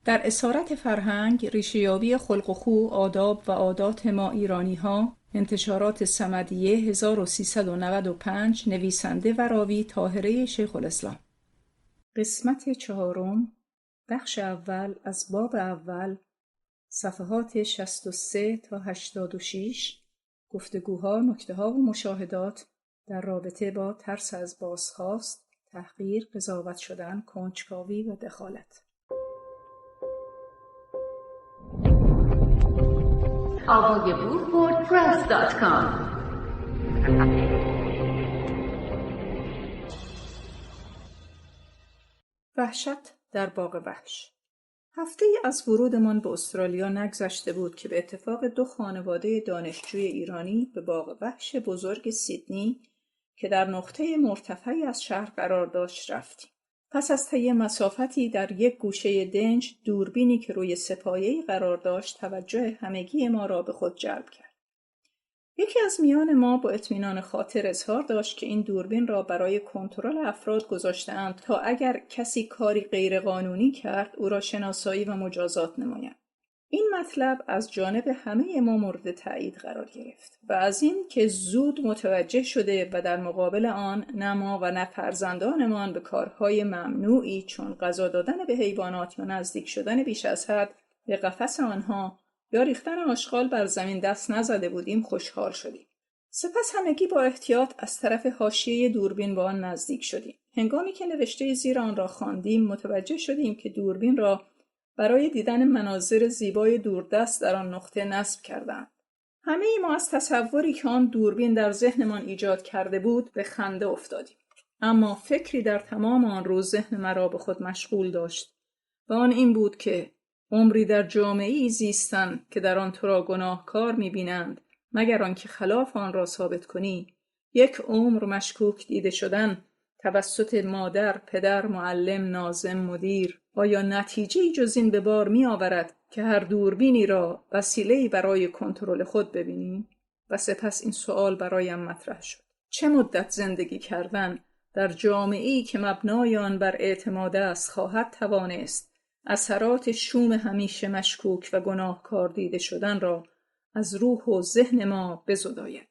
در اسارت فرهنگ، ریشه‌یابی خلق و خو، آداب و عادات ما ایرانی‌ها، انتشارات صمدیه 1395، نویسنده و راوی طاهره شیخ الاسلام. قسمت 4، بخش اول از باب اول، صفحات 63 تا 86، گفتگوها، نکته‌ها و مشاهدات در رابطه با ترس از بازخواست، تحقیر، قضاوت شدن، کنجکاوی و دخالت. wordpress.com. وحشت در باغ وحش. هفته‌ای از ورودمان به استرالیا نگذشته بود که به اتفاق 2 خانواده دانشجوی ایرانی به باغ وحش بزرگ سیدنی که در نقطه مرتفعی از شهر قرار داشت رفتیم. پس از طی مسافتی در یک گوشه دنج، دوربینی که روی سپایه‌ای قرار داشت توجه همگی ما را به خود جلب کرد. یکی از میان ما با اطمینان خاطر اظهار داشت که این دوربین را برای کنترل افراد گذاشته‌اند تا اگر کسی کاری غیرقانونی کرد او را شناسایی و مجازات نمایند. این مطلب از جانب همه ما مورد تایید قرار گرفت و از این که زود متوجه شده و در مقابل آن نه ما و نه فرزندانمان به کارهای ممنوعی چون غذا دادن به حیوانات یا نزدیک شدن بیش از حد به قفس آنها یا ریختن آشغال بر زمین دست نزده بودیم خوشحال شدیم. سپس همگی با احتیاط از طرف حاشیه دوربین با آن نزدیک شدیم. هنگامی که نوشته زیر آن را خواندیم متوجه شدیم که دوربین را برای دیدن مناظر زیبای دوردست در آن نقطه نصب کردند. همه ما از تصوری که آن دوربین در ذهنمان ایجاد کرده بود به خنده افتادیم. اما فکری در تمام آن روز ذهن مرا به خود مشغول داشت و آن این بود که عمری در جامعه‌ای زیستن که در آن تو را گناهکار می‌بینند مگر آنکه خلاف آن را ثابت کنی، یک عمر مشکوک دیده شدن توسط مادر، پدر، معلم، ناظم، مدیر، آیا نتیجه‌ای جز این به بار می‌آورد که هر دوربینی را وسیله‌ای برای کنترل خود ببینیم؟ و سپس این سوال برایم مطرح شد: چه مدت زندگی کردن در جامعه‌ای که مبنای آن بر اعتماد است خواهد توانست اثرات شوم همیشه مشکوک و گناهکار دیده شدن را از روح و ذهن ما بزداید؟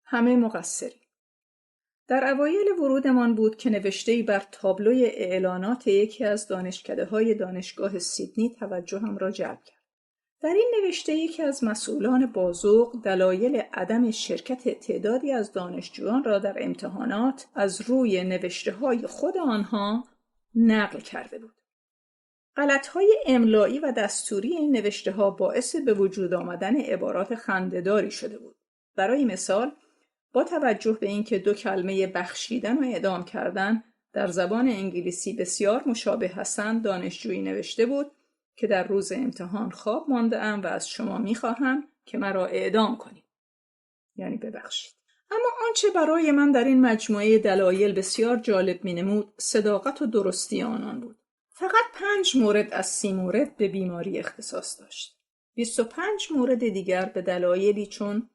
همه مقصریم. در اوایل ورودمان بود که نوشته‌ای بر تابلوی اعلانات یکی از دانشکده‌های دانشگاه سیدنی توجهم را جلب کرد. در این نوشته یکی از مسئولان بازوق دلایل عدم شرکت تعدادی از دانشجویان را در امتحانات از روی نوشته‌های خود آنها نقل کرده بود. غلط‌های املایی و دستوری این نوشته‌ها باعث به وجود آمدن عبارات خنده‌داری شده بود. برای مثال، با توجه به اینکه 2 کلمه بخشیدن و اعدام کردن در زبان انگلیسی بسیار مشابه هستند، دانشجویی نوشته بود که در روز امتحان خواب مانده‌ام و از شما می‌خواهم که مرا اعدام کنید. یعنی ببخشید. اما آنچه برای من در این مجموعه دلایل بسیار جالب می‌نمود، صداقت و درستی آنان بود. فقط 5 مورد از 30 مورد به بیماری اختصاص داشت. 25 مورد دیگر به دلایلی چون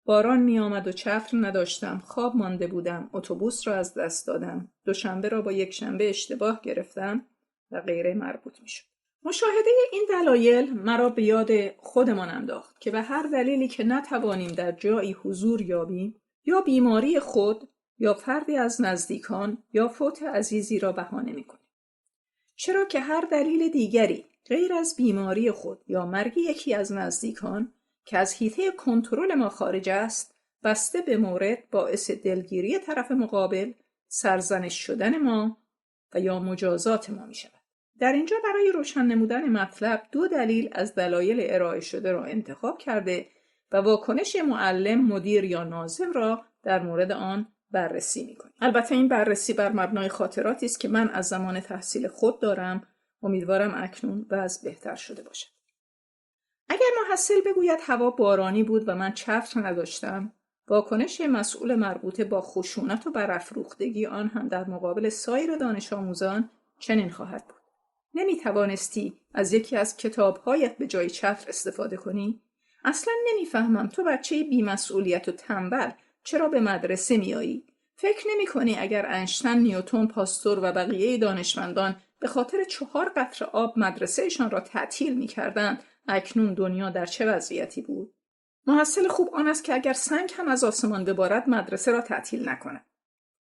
باران می آمد و چتر نداشتم، خواب مانده بودم، اتوبوس را از دست دادم، دوشنبه را با یک شنبه اشتباه گرفتم و غیره مربوط می شد. مشاهده این دلایل مرا به یاد خودمان انداخت که به هر دلیلی که نتوانیم در جایی حضور یابیم، یا بیماری خود یا فردی از نزدیکان یا فوت عزیزی را بهانه می کنیم. چرا که هر دلیل دیگری غیر از بیماری خود یا مرگ یکی از نزدیکان که از حیطه کنترل ما خارج است، بسته به مورد باعث دلگیری طرف مقابل، سرزنش شدن ما و یا مجازات ما می شود. در اینجا برای روشن نمودن مطلب 2 دلیل از دلایل ارائه شده را انتخاب کرده و واکنش معلم، مدیر یا ناظم را در مورد آن بررسی می‌کنیم. البته این بررسی بر مبنای خاطراتی است که من از زمان تحصیل خود دارم. امیدوارم اکنون وضع بهتر شده باشد. اگر محصل بگوید هوا بارانی بود و من چتر نداشتم، واکنش مسئول مربوطه با خشونت و برافروختگی آن هم در مقابل سایر دانش آموزان چنین خواهد بود: نمی‌توانستی از یکی از کتاب‌هایت به جای چتر استفاده کنی؟ اصلاً نمی‌فهمم تو بچه بی‌مسئولیت و تنبل چرا به مدرسه میایی؟ فکر نمی‌کنی اگر اینشتین، نیوتن، پاستور و بقیه دانشمندان به خاطر 4 قطره آب مدرسهشان را تعطیل می‌کردند، اکنون دنیا در چه وضعیتی بود؟ محصل خوب آن است که اگر سنگ هم از آسمان ببارد مدرسه را تعطیل نکند.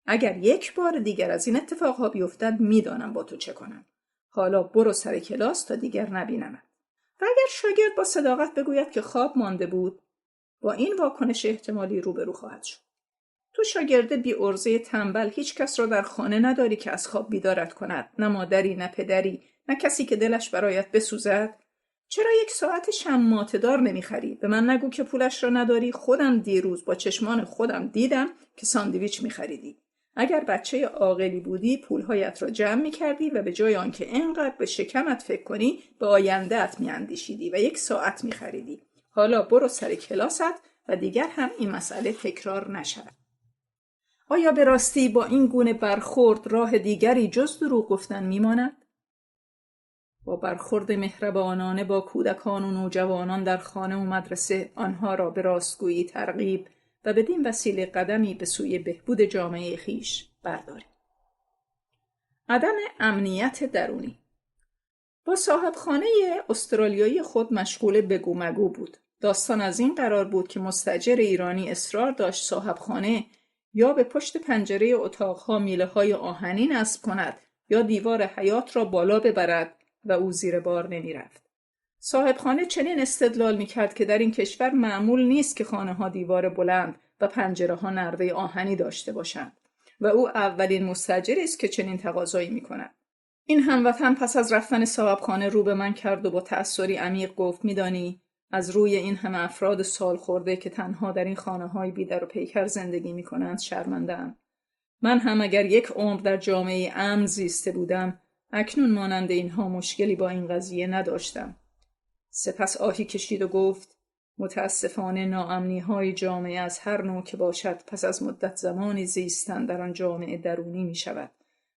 اگر یک بار دیگر از این اتفاقها بیفتد میدانم با تو چه کنم. حالا برو سر کلاس تا دیگر نبینمت. و اگر شاگرد با صداقت بگوید که خواب مانده بود، با این واکنش احتمالی روبرو خواهد شد. تو شاگرد بی عرضه تنبل هیچ کس را در خانه نداری که از خواب بیدارت کند، نه مادری، نه پدری، نه کسی که دلش برایت بسوزد. چرا 1 ساعت شماطه دار نمیخری؟ به من نگو که پولش را نداری. خودم دیروز با چشمان خودم دیدم که ساندویچ میخریدی. اگر بچه عاقلی بودی پولهایت را جمع میکردی و به جای آنکه اینقدر به شکمت فکر کنی به آینده‌ات میاندیشیدی و 1 ساعت میخریدی. حالا برو سر کلاست و دیگر هم این مسئله تکرار نشود. آیا به راستی با این گونه برخورد راه دیگری جز دروغ گفتن میماند؟ با برخورد مهربانانه با کودکان و نوجوانان در خانه و مدرسه آنها را به راستگویی ترغیب و بدین وسیله قدمی به سوی بهبود جامعه خیش برداریم. عدم امنیت درونی. با صاحب خانه استرالیایی خود مشغول بگو مگو بود. داستان از این قرار بود که مستاجر ایرانی اصرار داشت صاحب خانه یا به پشت پنجره اتاقها میله های آهنین نصب کند یا دیوار حیاط را بالا ببرد و او زیر بار نمی رفت. صاحب خانه چنین استدلال می کرد که در این کشور معمول نیست که خانه ها دیوار بلند و پنجره ها نرده آهنی داشته باشند و او اولین مستاجری است که چنین تقاضایی می کند. این هموطن پس از رفتن صاحب خانه رو به من کرد و با تأثری عمیق گفت میدانی از روی این همه افراد سال خورده که تنها در این خانه‌های بی‌در و پیکر زندگی می‌کنند شرمنده‌ام. من هم اگر 1 عمر در جامعه امن زیسته بودم اکنون مانند اینها مشکلی با این قضیه نداشتم. سپس آهی کشید و گفت متاسفانه ناامنی‌های جامعه از هر نوع که باشد پس از مدت زمانی زیستن در آن جامعه درونی می‌شود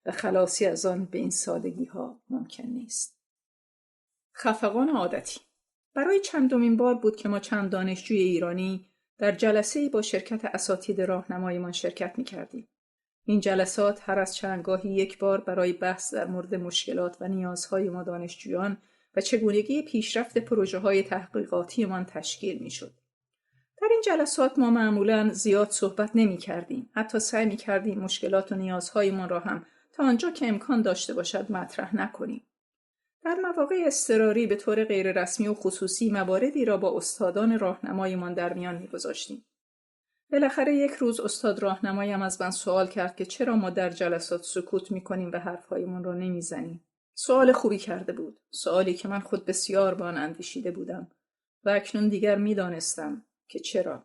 و خلاصی از آن به این سادگی‌ها ممکن نیست. خفقان عادتی. برای چندمین بار بود که ما چند دانشجوی ایرانی در جلسه‌ای با شرکت اساتید راهنماییمان شرکت می‌کردیم. این جلسات هر از چندگاهی 1 بار برای بحث در مورد مشکلات و نیازهای ما دانشجویان و چگونگی پیشرفت پروژه‌های تحقیقاتیمان تشکیل می‌شد. در این جلسات ما معمولاً زیاد صحبت نمی‌کردیم. حتی سعی می‌کردیم مشکلات و نیازهایمان را هم تا آنجا که امکان داشته باشد مطرح نکنیم. در مواقع اضطراری به طور غیر رسمی و خصوصی مواردی را با استادان راهنماییمان در میان می‌گذاشتیم. بالاخره 1 روز استاد راهنماییم از من سوال کرد که چرا ما در جلسات سکوت می‌کنیم و حرف‌هایمان را نمی‌زنیم. سوال خوبی کرده بود. سوالی که من خود بسیار به آن اندیشیده بودم و اکنون دیگر می‌دانستم که چرا.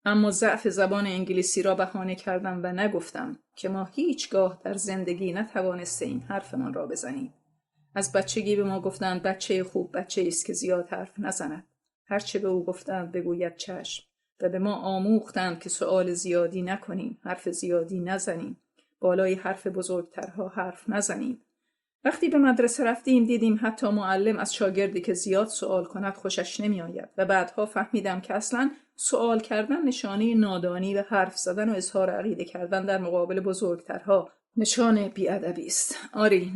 اما ضعف زبان انگلیسی را بهانه کردم و نگفتم که ما هیچگاه در زندگی نتوانستیم حرفمان را بزنیم. از بچگی به ما گفتند بچه خوب بچه‌ای است که زیاد حرف نزند. هرچه به او گفتند بگوید چشم و به ما آموختند که سؤال زیادی نکنیم، حرف زیادی نزنیم، بالای حرف بزرگترها حرف نزنیم. وقتی به مدرسه رفتیم دیدیم حتی معلم از شاگردی که زیاد سوال کند خوشش نمی آید و بعدها فهمیدم که اصلاً سوال کردن نشانه نادانی و حرف زدن و اظهار عقیده کردن در مقابل بزرگترها نشانه بی‌ادبی است. آری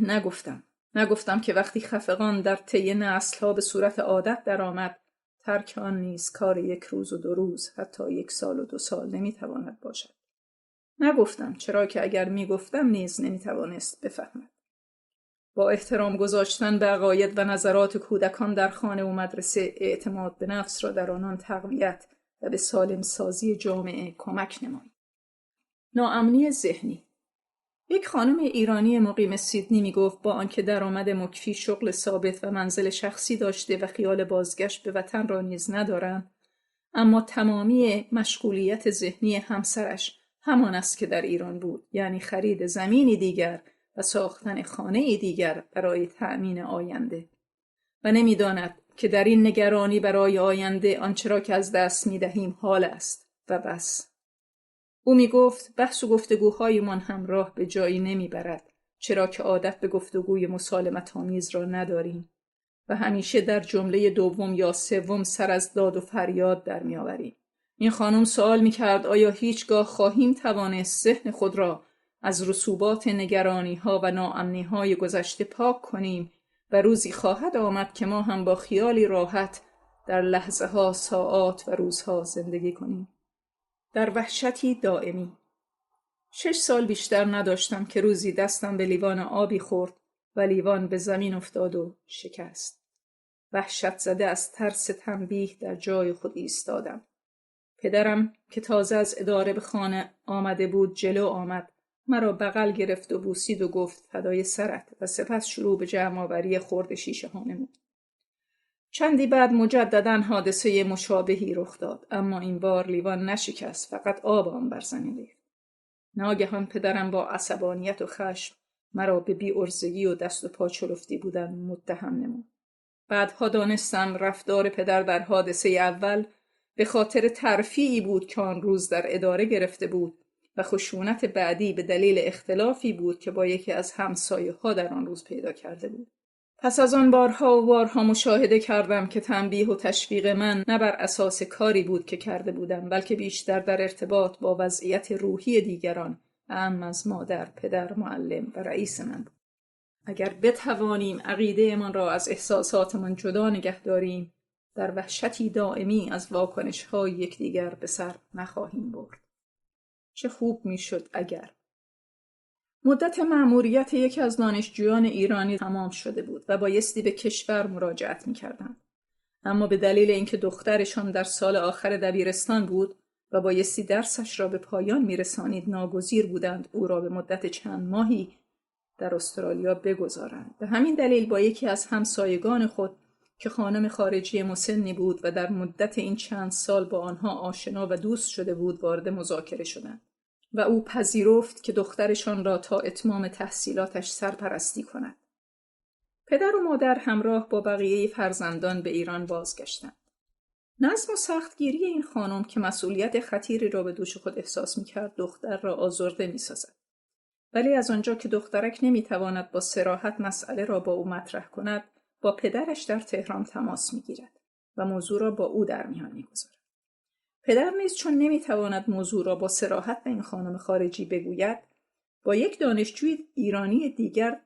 نگفتم که وقتی خفقان در طی نسل‌ها به صورت عادت درآمد ترک آن نیز کار 1 روز و 2 روز حتی 1 سال و 2 سال نمیتواند باشد. نگفتم چرا که اگر میگفتم نیز نمیتوانست بفهمد. با احترام گذاشتن به عقاید و نظرات کودکان در خانه و مدرسه اعتماد به نفس را در آنان تقویت و به سالم سازی جامعه کمک نمایید. ناامنی ذهنی. 1 خانم ایرانی مقیم سیدنی میگفت با آنکه درآمد مکفی، شغل ثابت و منزل شخصی داشته و خیال بازگشت به وطن را نیز ندارند، اما تمامی مشغولیت ذهنی همسرش همان است که در ایران بود، یعنی خرید زمینی دیگر و ساختن خانه‌ای دیگر برای تأمین آینده و نمی‌داند که در این نگرانی برای آینده آنچه را که از دست می‌دهیم حال است و بس. او میگفت بحث و گفتگوهایمان هم راه به جایی نمیبرد، چرا که عادت به گفتگوی مسالمت‌آمیز را نداریم و همیشه در جمله دوم یا سوم سر از داد و فریاد در میآوریم. این خانم سوال میکرد آیا هیچگاه خواهیم توانست ذهن خود را از رسوبات نگرانی‌ها و ناامنی‌های گذشته پاک کنیم و روزی خواهد آمد که ما هم با خیالی راحت در لحظه‌ها، ساعات و روزها زندگی کنیم. در وحشتی دائمی. 6 سال بیشتر نداشتم که روزی دستم به لیوان آبی خورد و لیوان به زمین افتاد و شکست. وحشت زده از ترس تنبیه در جای خود ایستادم. پدرم که تازه از اداره به خانه آمده بود جلو آمد، مرا بغل گرفت و بوسید و گفت فدای سرت و سپس شروع به جمع آوری خرد شیشه ها نمود. چندی بعد مجدداً حادثه مشابهی رخ داد، اما این بار لیوان نشکست، فقط آب آن بر زمین ریخت. ناگهان پدرم با عصبانیت و خشم مرا به بی‌عرضگی و دست و پا چلفتی بودن متهم نمود. بعدها دانستم رفتار پدر در حادثه اول به خاطر ترفیعی بود که آن روز در اداره گرفته بود و خشونت بعدی به دلیل اختلافی بود که با یکی از همسایه‌ها در آن روز پیدا کرده بود. پس از آن بارها و بارها مشاهده کردم که تنبیه و تشویق من نه بر اساس کاری بود که کرده بودم، بلکه بیشتر در ارتباط با وضعیت روحی دیگران، اعم از مادر، پدر، معلم و رئیس من بود. اگر بتوانیم عقیده‌مان را از احساساتمان جدا نگه داریم، در وحشتی دائمی از واکنش‌های یکدیگر به سر نخواهیم برد. چه خوب میشد اگر. مدت مأموریت یکی از دانشجویان ایرانی تمام شده بود و بایستی به کشور مراجعت می‌کردند. اما به دلیل اینکه دخترشان در سال آخر دبیرستان بود و بایستی درسش را به پایان می‌رسانید، ناگزیر بودند او را به مدت چند ماهی در استرالیا بگذارند. به همین دلیل با یکی از همسایگان خود که خانم خارجی مسنی بود و در مدت این چند سال با آنها آشنا و دوست شده بود وارد مذاکره شدند و او پذیرفت که دخترشان را تا اتمام تحصیلاتش سرپرستی کند. پدر و مادر همراه با بقیه فرزندان به ایران بازگشتند. نظم و سختگیری این خانم که مسئولیت خطیری را به دوش خود احساس می‌کرد دختر را آزرده می‌سازد. ولی از آنجا که دخترک نمی‌تواند با صراحت مسئله را با او مطرح کند، با پدرش در تهران تماس می‌گیرد و موضوع را با او در میان می‌گذارد. پدر نیز چون نمی‌تواند موضوع را با صراحت به این خانم خارجی بگوید، با یک دانشجوی ایرانی دیگر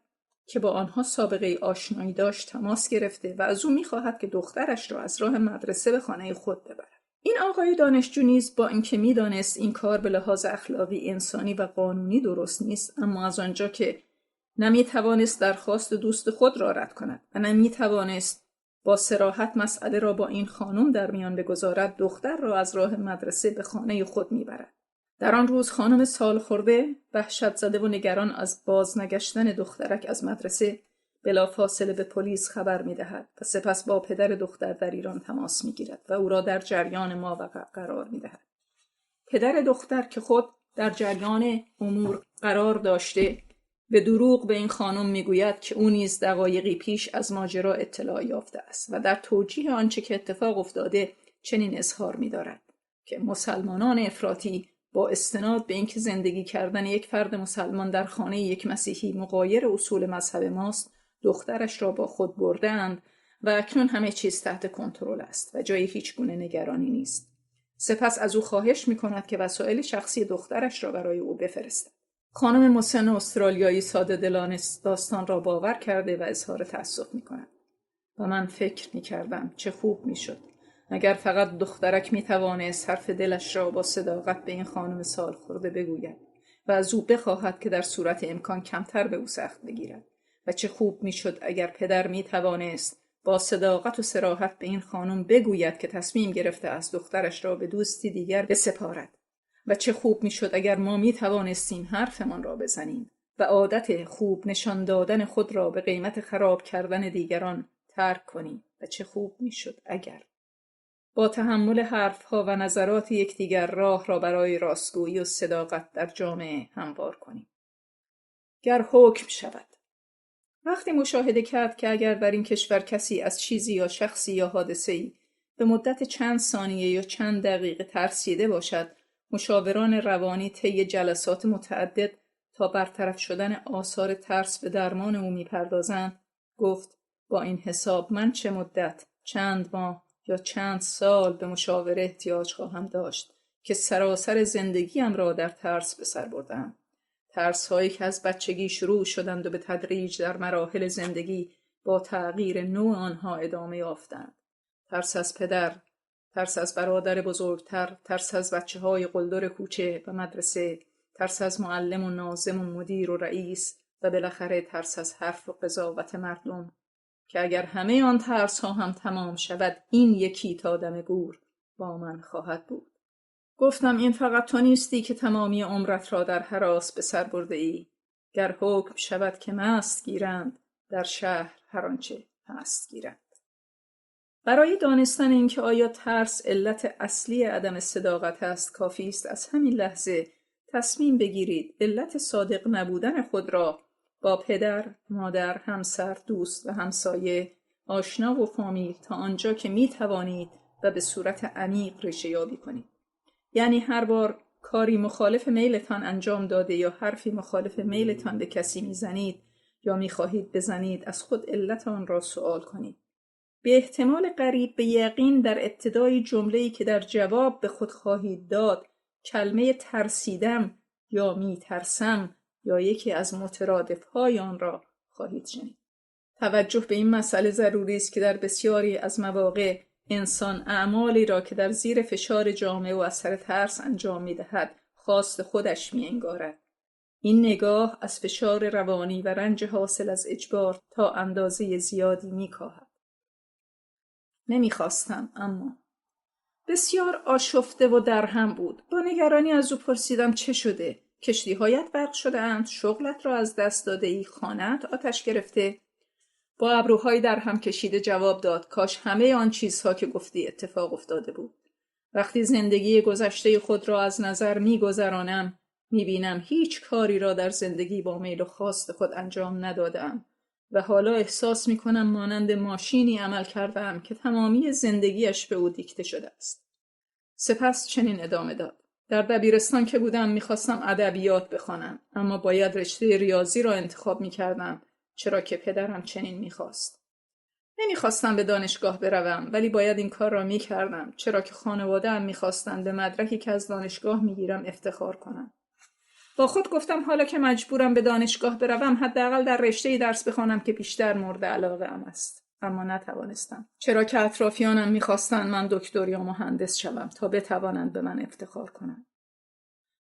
که با آنها سابقه آشنایی داشت تماس گرفته و از او می‌خواهد که دخترش را از راه مدرسه به خانه خود ببرد. این آقای دانشجو نیز با اینکه می‌دانست این کار به لحاظ اخلاقی، انسانی و قانونی درست نیست، اما از آنجا که نمی‌توانست درخواست دوست خود را رد کند و نمی‌توانست با صراحت مسئله را با این خانم در میان بگذارد، دختر را از راه مدرسه به خانه خود می‌برد. در آن روز خانم سالخورده وحشت زده و نگران از بازنگشتن دخترک از مدرسه بلافاصله به پلیس خبر می‌دهد و سپس با پدر دختر در ایران تماس می‌گیرد و او را در جریان ماوقع قرار می‌دهد. پدر دختر که خود در جریان امور قرار داشته به دروغ به این خانم می‌گوید که او نیز دقایقی پیش از ماجرا اطلاع یافته است و در توجیه آنچه که اتفاق افتاده چنین اظهار می‌دارد که مسلمانان افراطی با استناد به اینکه زندگی کردن یک فرد مسلمان در خانه یک مسیحی مغایر اصول مذهب ماست، دخترش را با خود برده‌اند و اکنون همه چیز تحت کنترل است و جای هیچ گونه نگرانی نیست. سپس از او خواهش می‌کند که وسایل شخصی دخترش را برای او بفرستد. خانم مسن استرالیایی ساده دلانه داستان را باور کرده و اظهار تأسف می‌کند. و من فکر می‌کردم چه خوب می‌شد اگر فقط دخترک می‌توانست حرف دلش را با صداقت به این خانم سالخورده بگوید و از او بخواهد که در صورت امکان کمتر به او سخت بگیرد. و چه خوب می‌شد اگر پدر می‌توانست با صداقت و صراحت به این خانم بگوید که تصمیم گرفته است دخترش را به دوستی دیگر بسپارد. و چه خوب می‌شد اگر ما می‌توانستیم حرفمان را بزنیم و عادت خوب نشان دادن خود را به قیمت خراب کردن دیگران ترک کنیم. و چه خوب می‌شد اگر با تحمل حرفها و نظرات یکدیگر راه را برای راستگویی و صداقت در جامعه هموار کنیم. گر حکم شود. وقتی مشاهده کرد که اگر در این کشور کسی از چیزی یا شخصی یا حادثه‌ای به مدت چند ثانیه یا چند دقیقه ترسیده باشد، مشاوران روانی طی جلسات متعدد تا برطرف شدن آثار ترس به درمان او می‌پردازند، گفت با این حساب من چه مدت، چند ماه یا چند سال به مشاوره احتیاج خواهم داشت که سراسر زندگیم را در ترس به سر بردم. ترس‌هایی که از بچگی شروع شدند و به تدریج در مراحل زندگی با تغییر نوع آنها ادامه یافتند. ترس از پدر، ترس از برادر بزرگتر، ترس از بچه‌های قلدر کوچه و مدرسه، ترس از معلم و ناظم و مدیر و رئیس و بالاخره ترس از حرف و قضاوت مردم که اگر همه آن ترس‌ها هم تمام شود این یکی تا دم گور با من خواهد بود. گفتم این فقط تو نیستی که تمامی عمرت را در هراس به سر برده ای. گر حکم شود که مست گیرند در شهر هر آنچه هست گیرند. برای دانستن اینکه آیا ترس علت اصلی عدم صداقت است کافی است از همین لحظه تصمیم بگیرید علت صادق نبودن خود را با پدر، مادر، همسر، دوست و همسایه، آشنا و فامیل تا آنجا که می توانید و به صورت عمیق ریشه یابی کنید. یعنی هر بار کاری مخالف میلتان انجام داده یا حرفی مخالف میلتان به کسی میزنید یا میخواهید بزنید از خود علت آن را سوال کنید. به احتمال قریب به یقین در ابتدای جمله‌ای که در جواب به خود خواهید داد کلمه ترسیدم یا میترسم یا یکی از مترادف‌های آن را خواهید شنید. توجه به این مسئله ضروری است که در بسیاری از مواقع انسان اعمالی را که در زیر فشار جامعه و اثر ترس انجام می‌دهد خواست خودش می‌انگارد. این نگاه از فشار روانی و رنج حاصل از اجبار تا اندازه زیادی می‌کاهد. نمی‌خواستم اما بسیار آشفته و درهم بود. با نگرانی از او پرسیدم چه شده؟ کشتی‌هایت غرق شده‌اند؟ شغلت را از دست داده‌ای؟ خانه‌ات آتش گرفته؟ با ابروهای در هم کشیده جواب داد کاش همه آن چیزها که گفتی اتفاق افتاده بود. وقتی زندگی گذشته خود را از نظر می‌گذرانم می‌بینم هیچ کاری را در زندگی با میل و خواست خود انجام ندادم و حالا احساس می‌کنم مانند ماشینی عمل کردم که تمامی زندگیش به او دیکته شده است. سپس چنین ادامه داد: در دبیرستان که بودم می‌خواستم ادبیات بخوانم اما باید رشته ریاضی را انتخاب می‌کردم چرا که پدرم چنین می‌خواست. نمی‌خواستم به دانشگاه بروم ولی باید این کار را می‌کردم چرا که خانواده‌ام می‌خواستند به مدرکی که از دانشگاه می‌گیرم افتخار کنم. با خود گفتم حالا که مجبورم به دانشگاه بروم حداقل در رشته‌ای درس بخوانم که بیشتر مورد علاقه‌ام است. اما نتوانستم چرا که اطرافیانم می‌خواستند من دکتر یا مهندس شوم تا بتوانند به من افتخار کنند.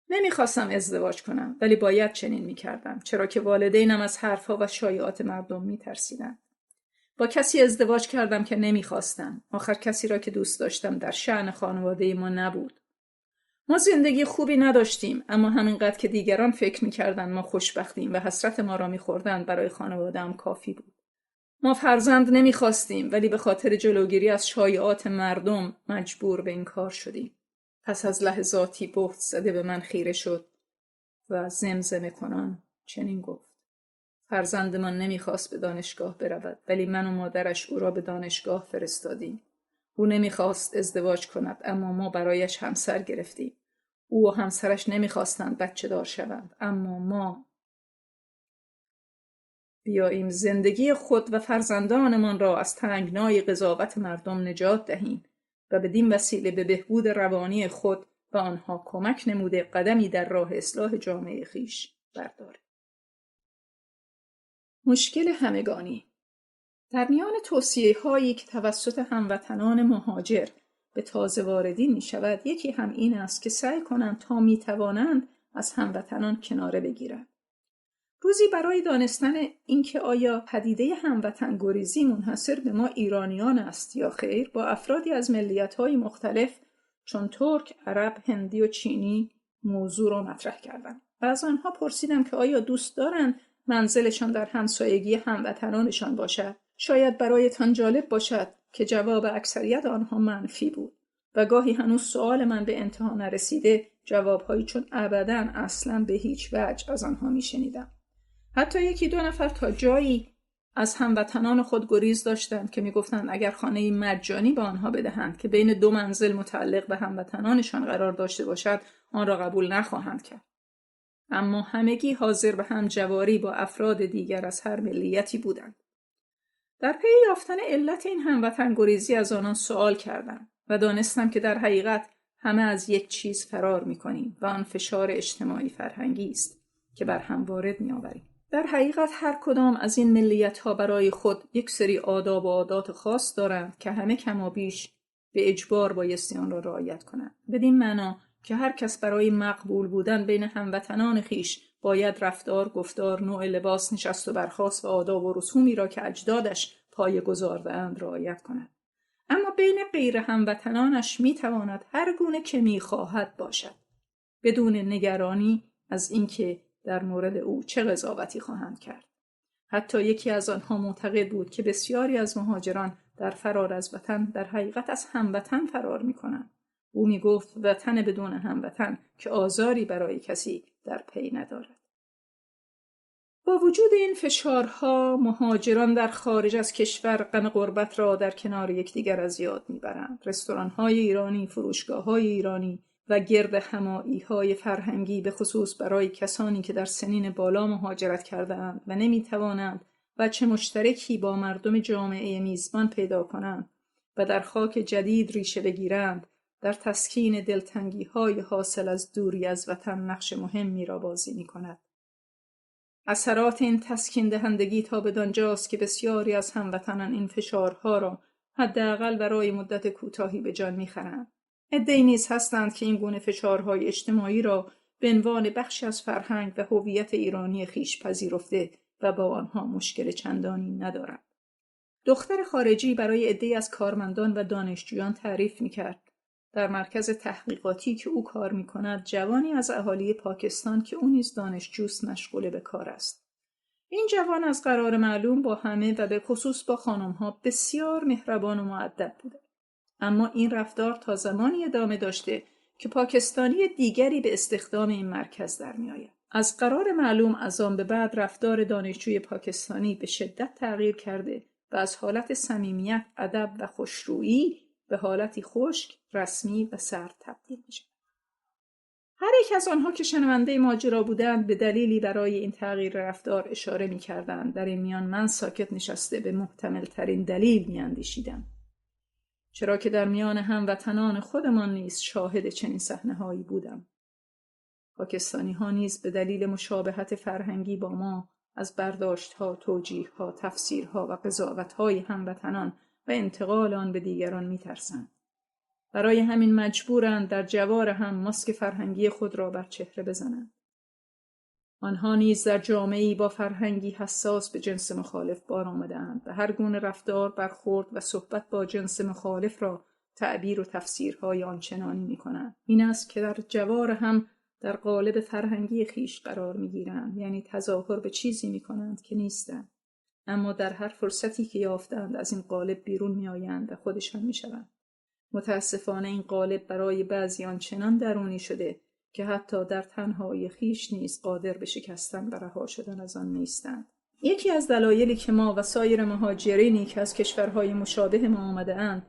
نمیخواستم ازدواج کنم ولی باید چنین میکردم چرا که والدینم از حرفها و شایعات مردم میترسیدند. با کسی ازدواج کردم که نمیخواستم. آخر کسی را که دوست داشتم در شأن خانواده ما نبود. ما زندگی خوبی نداشتیم اما همینقدر که دیگران فکر میکردند ما خوشبختیم و حسرت ما را میخوردند برای خانواده‌ام کافی بود. ما فرزند نمیخواستیم ولی به خاطر جلوگیری از شایعات مردم مجبور به این کار شدیم. پس از لحظاتی بهت زده به من خیره شد و زمزمه کنان چنین گفت: فرزندمان نمیخواست به دانشگاه برود ولی من و مادرش او را به دانشگاه فرستادیم. او نمیخواست ازدواج کند اما ما برایش همسر گرفتیم. او و همسرش نمیخواستند بچه دار شوند اما ما بیاییم زندگی خود و فرزندانمان را از تنگنای قضاوت مردم نجات دهیم و بدین وسیله به بهبود روانی خود و آنها کمک نموده قدمی در راه اصلاح جامعه خویش برداریم. مشکل همگانی. در میان توصیه‌هایی که توسط هموطنان مهاجر به تازه واردین می شود یکی هم این است که سعی کنند تا می توانند از هموطنان کناره بگیرند. روزی برای دانستن اینکه آیا پدیده هموطن گریزی منحصر به ما ایرانیان است یا خیر با افرادی از ملیت‌های مختلف چون ترک، عرب، هندی و چینی موضوع را مطرح کردم و از آنها پرسیدم که آیا دوست دارند منزلشان در همسایگی هموطنانشان باشد. شاید برایتان جالب باشد که جواب اکثریت آنها منفی بود و گاهی هنوز سؤال من به انتها نرسیده جوابهایی چون ابداً اصلاً به هیچ وجه از آنها میشنیدم. حتی یکی دو نفر تا جایی از هموطنان خود گریز داشتند که میگفتند اگر خانه مجانی به آنها بدهند که بین دو منزل متعلق به هموطنانشان قرار داشته باشد آن را قبول نخواهند کرد. اما همگی حاضر به همجواری با افراد دیگر از هر ملیتی بودند. در پی یافتن علت این هموطن گریزی از آنان سوال کردم و دانستم که در حقیقت همه از یک چیز فرار می‌کنیم و آن فشار اجتماعی فرهنگی است. که بر هم وارد می‌آوریم. در حقیقت هر کدام از این ملیت‌ها برای خود یک سری آداب و عادات خاص دارند که همه کمابیش به اجبار بایستی آن را رعایت کنند. بدین معنا که هر کس برای مقبول بودن بین هموطنان خیش باید رفتار، گفتار، نوع لباس، نشست و برخاست و آداب و رسومی را که اجدادش پایه گذارده‌اند رعایت کند. اما بین غیر هموطنانش میتواند هر گونه که میخواهد باشد، بدون نگرانی از اینکه در مورد او چه قضاوتی خواهند کرد. حتی یکی از آنها معتقد بود که بسیاری از مهاجران در فرار از وطن در حقیقت از هموطن فرار میکنند. او میگفت وطن بدون هموطن که آزاری برای کسی در پی ندارد. با وجود این فشارها، مهاجران در خارج از کشور غم غربت را در کنار یکدیگر از یاد میبرند. رستوران‌های ایرانی، فروشگاه‌های ایرانی و گرد همایی‌های فرهنگی به خصوص برای کسانی که در سنین بالا مهاجرت کرده‌اند و نمی‌توانند بچه مشترکی با مردم جامعه میزبان پیدا کنند و در خاک جدید ریشه بگیرند، در تسکین دلتنگی‌های حاصل از دوری از وطن نقش مهمی را بازی می‌کند. اثرات این تسکین دهندگی تا بدانجاست که بسیاری از هموطنان این فشارها را حداقل برای مدت کوتاهی به جان می‌خرند. عده‌ای نیز هستند که این گونه فشارهای اجتماعی را به عنوان بخشی از فرهنگ و هویت ایرانی خویش پذیرفته و با آنها مشکل چندانی ندارند. دختر خارجی برای عده‌ای از کارمندان و دانشجویان تعریف می‌کرد. در مرکز تحقیقاتی که او کار می‌کند، جوانی از اهالی پاکستان که او نیز دانشجوست مشغول به کار است. این جوان از قرار معلوم با همه و به خصوص با خانم‌ها بسیار مهربان و مؤدب بوده. اما این رفتار تا زمانی ادامه داشته که پاکستانی دیگری به استخدام این مرکز در می‌آید. از قرار معلوم از آن به بعد رفتار دانشجوی پاکستانی به شدت تغییر کرده و از حالت صمیمیت، ادب و خوشرویی به حالتی خشک، رسمی و سرد تبدیل می‌شود. هر یک از آنها که شنونده ماجرا بودند به دلیلی برای این تغییر رفتار اشاره می‌کردند. در این میان من ساکت نشسته به محتمل‌ترین دلیل می‌اندیشیدم. چرا که در میان هموطنان خودمان نیز شاهد چنین صحنه‌هایی بودم. پاکستانی‌ها نیز به دلیل مشابهت فرهنگی با ما از برداشت‌ها، توجیه‌ها، تفسیرها و قضاوت‌های هموطنان و انتقال آن به دیگران می‌ترسند. برای همین مجبورند در جوار هم ماسک فرهنگی خود را بر چهره بزنند. آنها نیز در جامعه‌ای با فرهنگی حساس به جنس مخالف بار آمده‌اند و هر گونه رفتار، برخورد و صحبت با جنس مخالف را تعبیر و تفسیرهای آنچنانی می‌کنند. این است که در جوار هم در قالب فرهنگی خیش قرار می‌گیرند، یعنی تظاهر به چیزی می‌کنند که نیستند، اما در هر فرصتی که یافتند از این قالب بیرون می‌آیند و خودشان می‌شوند. متاسفانه این قالب برای بعضیان چنان درونی شده که حتی در تنهایی خیش نیز قادر به شکستن و رها شدن از آن نیستند. یکی از دلایلی که ما و سایر مهاجرینی که از کشورهای مشابه ما آمده‌اند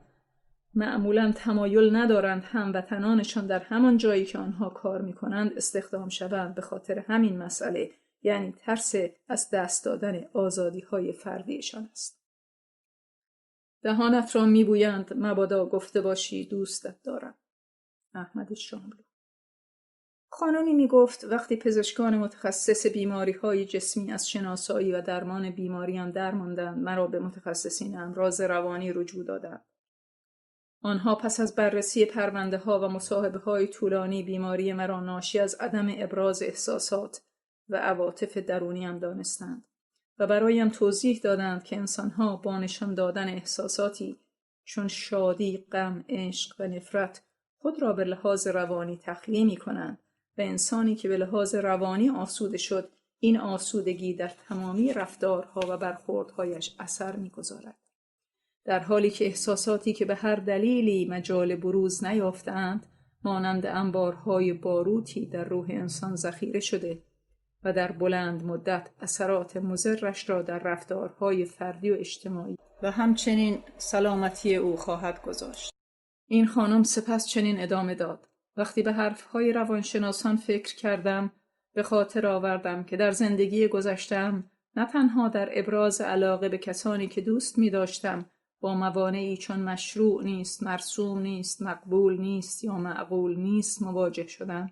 معمولاً تمایل ندارند هموطنانشان در همان جایی که آنها کار می‌کنند استخدام شوند، به خاطر همین مسئله، یعنی ترس از دست دادن آزادی‌های فردیشان است. دهانت را می‌بویند مبادا گفته باشی دوستت دارم. احمد شاملو. خانمی میگفت وقتی پزشکان متخصص بیماری‌های جسمی از شناسایی و درمان بیماریان درماندند، مرا به متخصصین امراض روانی رجوع دادند. آنها پس از بررسی پرونده‌ها و مصاحبه‌های طولانی بیماری مرا ناشی از عدم ابراز احساسات و عواطف درونیم دانستند و برایم توضیح دادند که انسان‌ها با نشان دادن احساساتی چون شادی، غم، عشق و نفرت خود را به لحاظ روانی تخلیه می‌کنند و انسانی که به لحاظ روانی آسوده شد، این آسودگی در تمامی رفتارها و برخوردهایش اثر می‌گذارد. در حالی که احساساتی که به هر دلیلی مجال بروز نیافتند، مانند انبارهای باروتی در روح انسان ذخیره شده و در بلند مدت اثرات مضرش را در رفتارهای فردی و اجتماعی و همچنین سلامتی او خواهد گذاشت. این خانم سپس چنین ادامه داد: وقتی به حرفهای روانشناسان فکر کردم، به خاطر آوردم که در زندگی گذشتم نه تنها در ابراز علاقه به کسانی که دوست می داشتم با موانعی چون مشروع نیست، مرسوم نیست، مقبول نیست یا معقول نیست مواجه شدم،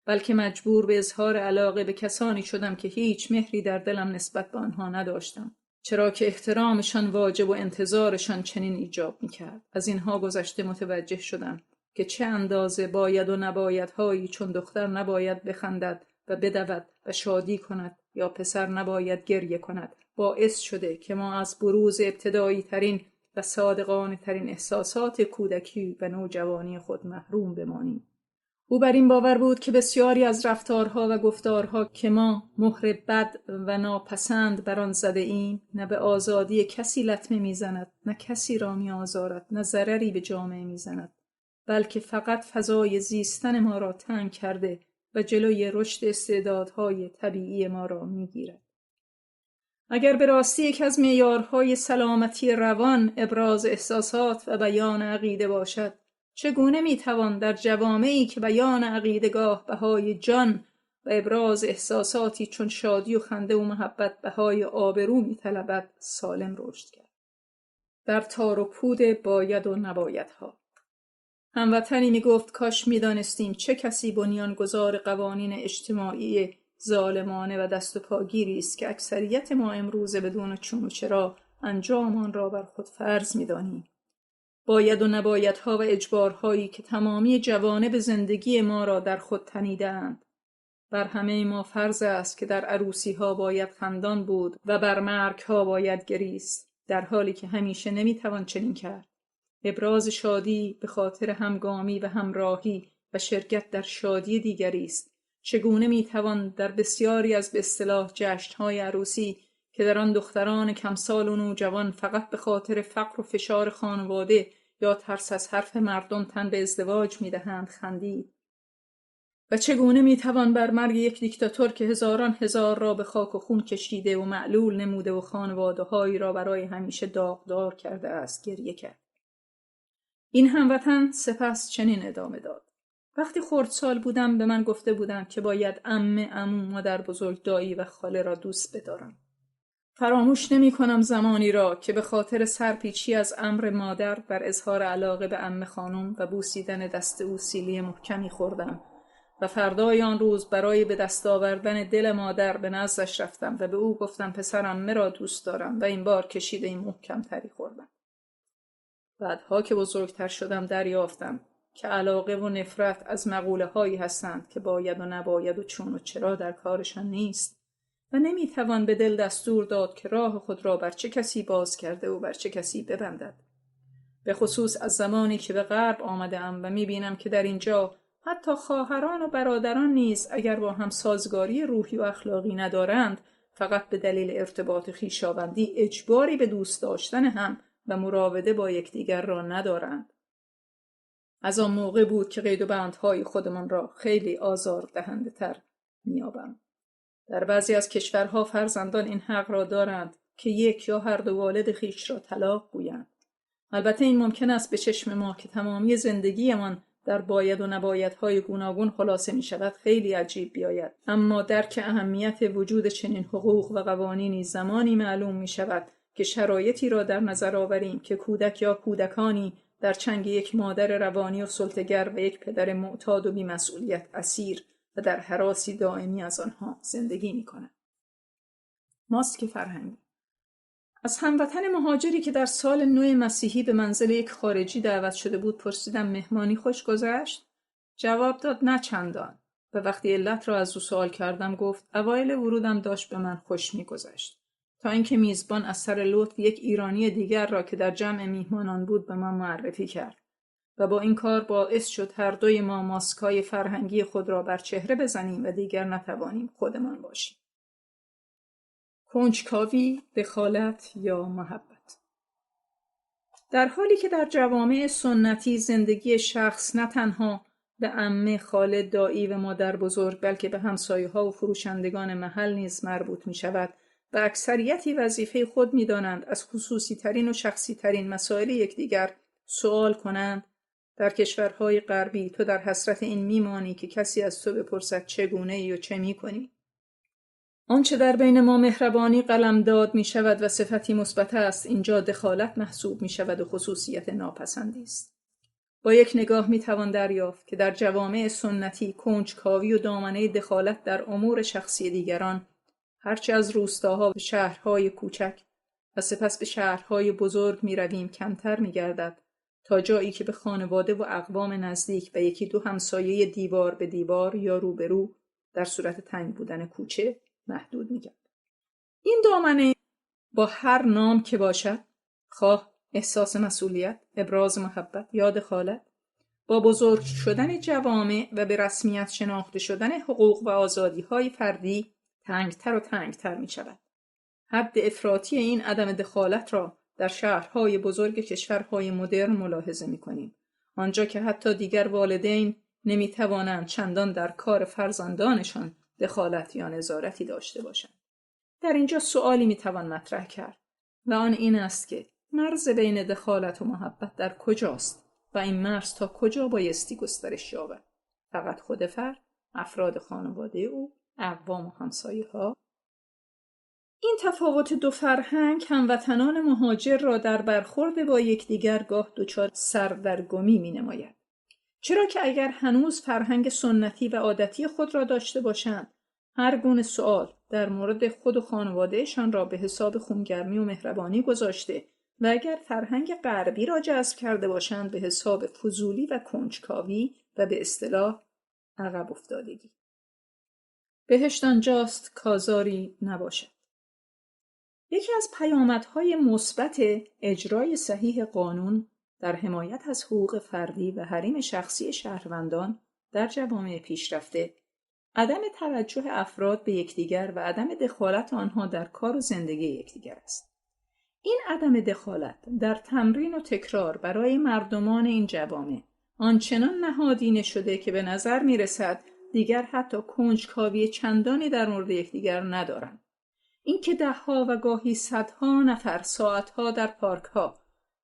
بلکه مجبور به اظهار علاقه به کسانی شدم که هیچ مهری در دلم نسبت به آنها نداشتم، چرا که احترامشان واجب و انتظارشان چنین ایجاب می‌کرد. از اینها گذشته متوجه شدم که چه اندازه باید و نبایدهایی، چون دختر نباید بخندد و بدود و شادی کند یا پسر نباید گریه کند، باعث شده که ما از بروز ابتدایی ترین و صادقانه ترین احساسات کودکی و نوجوانی خود محروم بمانیم. او بر این باور بود که بسیاری از رفتارها و گفتارها که ما مهر بد و ناپسند بر آن زده ایم، نه به آزادی کسی لطمه میزند، نه کسی را میآزارد، نه ضرری به جامعه میزند، بلکه فقط فضای زیستن ما را تنگ کرده و جلوی رشد استعدادهای طبیعی ما را میگیرد. اگر به راستی یک از معیارهای سلامتی روان ابراز احساسات و بیان عقیده باشد، چگونه میتوان در جوامعی که بیان عقیدگاه بهای جان و ابراز احساساتی چون شادی و خنده و محبت بهای آبرو میطلبد سالم رشد کرد؟ در تار و پود باید و نبایدها. هموطنی میگفت کاش میدانستیم چه کسی بنیانگذار قوانین اجتماعی ظالمانه و دست و پاگیری است که اکثریت ما امروزه بدون چون و چرا انجام آن را بر خود فرض می‌دانیم. باید و نبایدها و اجبارهایی که تمامی جوانب زندگی ما را در خود تنیده‌اند. بر همه ما فرض است که در عروسی‌ها باید خندان بود و بر مرگ‌ها باید گریست، در حالی که همیشه نمی‌توان چنین کرد. ابراز شادی به خاطر همگامی و همراهی و شرکت در شادی دیگری است. چگونه میتوان در بسیاری از به اصطلاح جشن‌های عروسی که در آن دختران کمسال و نوجوان فقط به خاطر فقر و فشار خانواده یا ترس از حرف مردم تن به ازدواج میدهند خندید؟ و چگونه میتوان بر مرگ یک دیکتاتور که هزاران هزار را به خاک و خون کشیده و معلول نموده و خانواده‌هایی را برای همیشه داغدار کرده است گریه کرد؟ این هموطن سپس چنین ادامه داد: وقتی خردسال بودم به من گفته بودند که باید عمه، عمو، مادر بزرگ، دایی و خاله را دوست بدارم. فراموش نمی کنم زمانی را که به خاطر سرپیچی از امر مادر بر اظهار علاقه به عمه خانم و بوسیدن دست او سیلی محکمی خوردم و فردای آن روز برای به دست آوردن دل مادر به نزدش رفتم و به او گفتم پسر عمه را دوست دارم و این بار کشیده این محکم تری خوردم. بعدها که بزرگتر شدم دریافتم که علاقه و نفرت از مقوله هایی هستند که باید و نباید و چون و چرا در کارشان نیست و نمیتوان به دل دستور داد که راه خود را بر چه کسی باز کرده و بر چه کسی ببندد. به خصوص از زمانی که به غرب آمده‌ام و میبینم که در اینجا حتی خواهران و برادران نیز اگر با هم سازگاری روحی و اخلاقی ندارند، فقط به دلیل ارتباط خویشاوندی اجباری به دوست داشتن هم و مراوده با یکدیگر را ندارند. از آن موقع بود که قید و بندهای خودمان را خیلی آزار دهنده تر می‌یابم. در بعضی از کشورها فرزندان این حق را دارند که یک یا هر دو والد خویش را طلاق گویند. البته این ممکن است به چشم ما که تمامی زندگیمان در باید و نبایدهای گوناگون خلاصه می شود خیلی عجیب بیاید، اما درک اهمیت وجود چنین حقوق و قوانینی زمانی معلوم می شود که شرایطی را در نظر آوریم که کودک یا کودکانی در چنگ یک مادر روانی و سلطه‌گر و یک پدر معتاد و بی‌مسئولیت اسیر و در هراسی دائمی از آنها زندگی می‌کنند. ماسک فرهنگی. از هموطن مهاجری که در سال نو مسیحی به منزل یک خارجی دعوت شده بود پرسیدم مهمانی خوش گذشت؟ جواب داد نه چندان. و وقتی علت را از او سوال کردم گفت اوایل ورودم داشت به من خوش می‌گذشت، تا اینکه میزبان از سر لطف یک ایرانی دیگر را که در جمع میهمانان بود به من معرفی کرد و با این کار باعث شد هر دوی ما ماسک‌های فرهنگی خود را بر چهره بزنیم و دیگر نتوانیم خودمان باشیم. کنجکاوی، دخالت یا محبت. در حالی که در جوامع سنتی زندگی شخص نه تنها به عمه، خاله، دایی و مادر بزرگ بلکه به همسایه‌ها و فروشندگان محل نیز مربوط می شود و اکثریتی وظیفه خود می دانند از خصوصی ترین و شخصی ترین مسائل یکدیگر سوال کنند، در کشورهای غربی تو در حسرت این میمانی که کسی از تو بپرسد چگونه ای و چه می کنی. آنچه در بین ما مهربانی قلمداد می شود و صفتی مثبت است اینجا دخالت محسوب می شود و خصوصیت ناپسندی است. با یک نگاه میتوان دریافت که در جوامع سنتی کنجکاوی و دامنه دخالت در امور شخصی دیگران هرچه از روستاها به شهرهای کوچک و سپس به شهرهای بزرگ میرویم کمتر میگردد تا جایی که به خانواده و اقوام نزدیک و یکی دو همسایه دیوار به دیوار یا روبرو در صورت تنگ بودن کوچه محدود میگردد. این دامنه با هر نام که باشد، خواه احساس مسئولیت، ابراز محبت یا دخالت، با بزرگ شدن جوامع و به رسمیت شناخته شدن حقوق و آزادی‌های فردی تنگتر و تنگتر می شود. حد افراطی این عدم دخالت را در شهرهای بزرگ کشورهای مدرن ملاحظه می کنیم. آنجا که حتی دیگر والدین نمی توانند چندان در کار فرزندانشان دخالت یا نظارتی داشته باشند. در اینجا سؤالی می توان مطرح کرد و آن این است که مرز بین دخالت و محبت در کجاست و این مرز تا کجا بایستی گسترش یابد؟ فقط خود فرد، افراد خانواده او، اقوام و همسایه ها؟ این تفاوت دو فرهنگ هموطنان مهاجر را در برخورد با یکدیگر گاه دچار سردرگمی می نماید. چرا که اگر هنوز فرهنگ سنتی و عادتی خود را داشته باشند، هر گونه سؤال در مورد خود و خانوادهشان را به حساب خونگرمی و مهربانی گذاشته و اگر فرهنگ غربی را جذب کرده باشند به حساب فضولی و کنجکاوی و به اصطلاح عقب افتادگی. بهشت آنجاست کآزاری نباشد. یکی از پیامدهای مثبت اجرای صحیح قانون در حمایت از حقوق فردی و حریم شخصی شهروندان در جوامع پیشرفته، عدم توجه افراد به یکدیگر و عدم دخالت آنها در کار و زندگی یکدیگر است. این عدم دخالت در تمرین و تکرار برای مردمان این جوامع آنچنان نهادینه شده که به نظر می رسد دیگر حتی کنجکاوی چندانی در مورد یکدیگر ندارند. اینکه ده‌ها و گاهی صدها نفر ساعتها در پارک‌ها،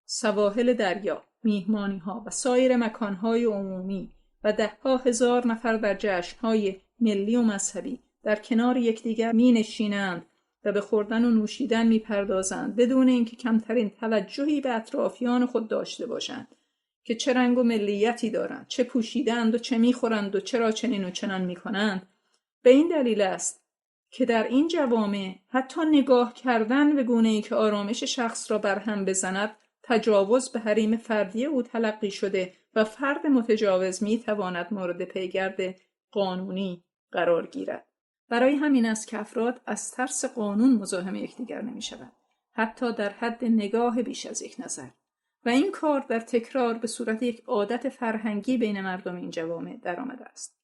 سواحل دریا، میهمانی‌ها و سایر مکان‌های عمومی و ده‌ها هزار نفر در جشن‌های ملی و مذهبی در کنار یکدیگر می‌نشینند و به خوردن و نوشیدن می‌پردازند بدون اینکه کمترین توجهی به اطرافیان خود داشته باشند که چه رنگ و ملیتی دارند، چه پوشیدند و چه می‌خورند و چرا چنین و چنان می‌کنند. به این دلیل است که در این جوامع حتی نگاه کردن به گونه‌ای که آرامش شخص را برهم بزند تجاوز به حریم فردی او تلقی شده و فرد متجاوز می‌تواند مورد پیگرد قانونی قرار گیرد. برای همین است که افراد از ترس قانون مزاحم یکدیگر نمی‌شوند، حتی در حد نگاه بیش از یک نظر. و این کار در تکرار به صورت یک عادت فرهنگی بین مردم این جوامع درآمده است.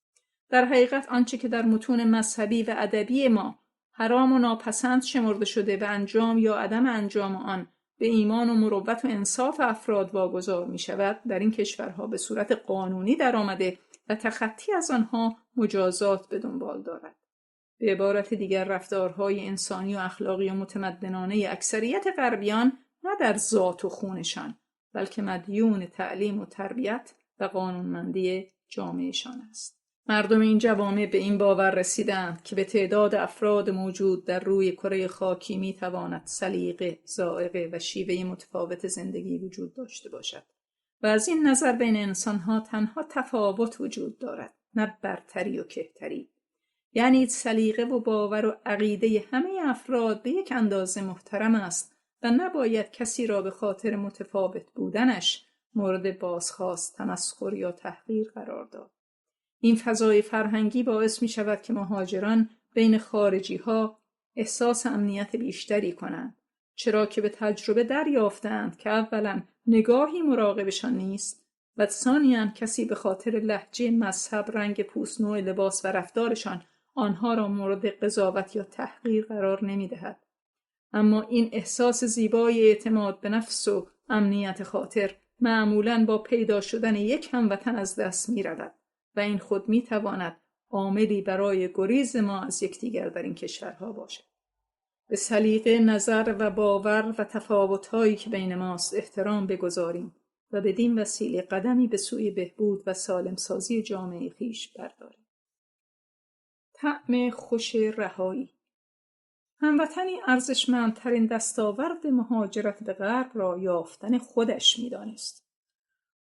در حقیقت آنچه که در متون مذهبی و ادبی ما حرام و ناپسند شمرده شده به انجام یا عدم انجام آن به ایمان و مروت و انصاف افراد واگذار می شود در این کشورها به صورت قانونی درآمده و تخطی از آنها مجازات به دنبال دارد. به عبارت دیگر رفتارهای انسانی و اخلاقی و متمدنانه اکثریت غربیان نه در ذات و خونشان بلکه مدیون تعلیم و تربیت و قانونمندی جامعهشان است. مردم این جوامع به این باور رسیدند که به تعداد افراد موجود در روی کره خاکی میتواند سلیقه، ذائقه و شیوه متفاوت زندگی وجود داشته باشد و از این نظر بین انسانها تنها تفاوت وجود دارد، نه برتری و کهتری. یعنی سلیقه و باور و عقیده همه افراد به یک اندازه محترم است و نباید کسی را به خاطر متفاوت بودنش مورد بازخواست، تمسخر یا تحقیر قرار داد. این فضای فرهنگی باعث می شود که مهاجران بین خارجی ها احساس امنیت بیشتری کنند، چرا که به تجربه دریافتند که اولا نگاهی مراقبشان نیست و ثانیاً کسی به خاطر لهجه، مذهب، رنگ پوست، نوع لباس و رفتارشان آنها را مورد قضاوت یا تحقیر قرار نمی دهد. اما این احساس زیبای اعتماد به نفس و امنیت خاطر معمولاً با پیدا شدن یک هموطن از دست می رود و این خود می تواند عاملی برای گریز ما از یکدیگر در این کشورها باشد. به سلیقه، نظر و باور و تفاوت‌هایی که بین ماست احترام بگذاریم و بدین وسیله قدمی به سوی بهبود و سالمسازی جامعه خویش برداریم. طعم خوش رهایی. هموطنی ارزشمندترین دستاورد مهاجرت به غرب را یافتن خودش می‌دانست.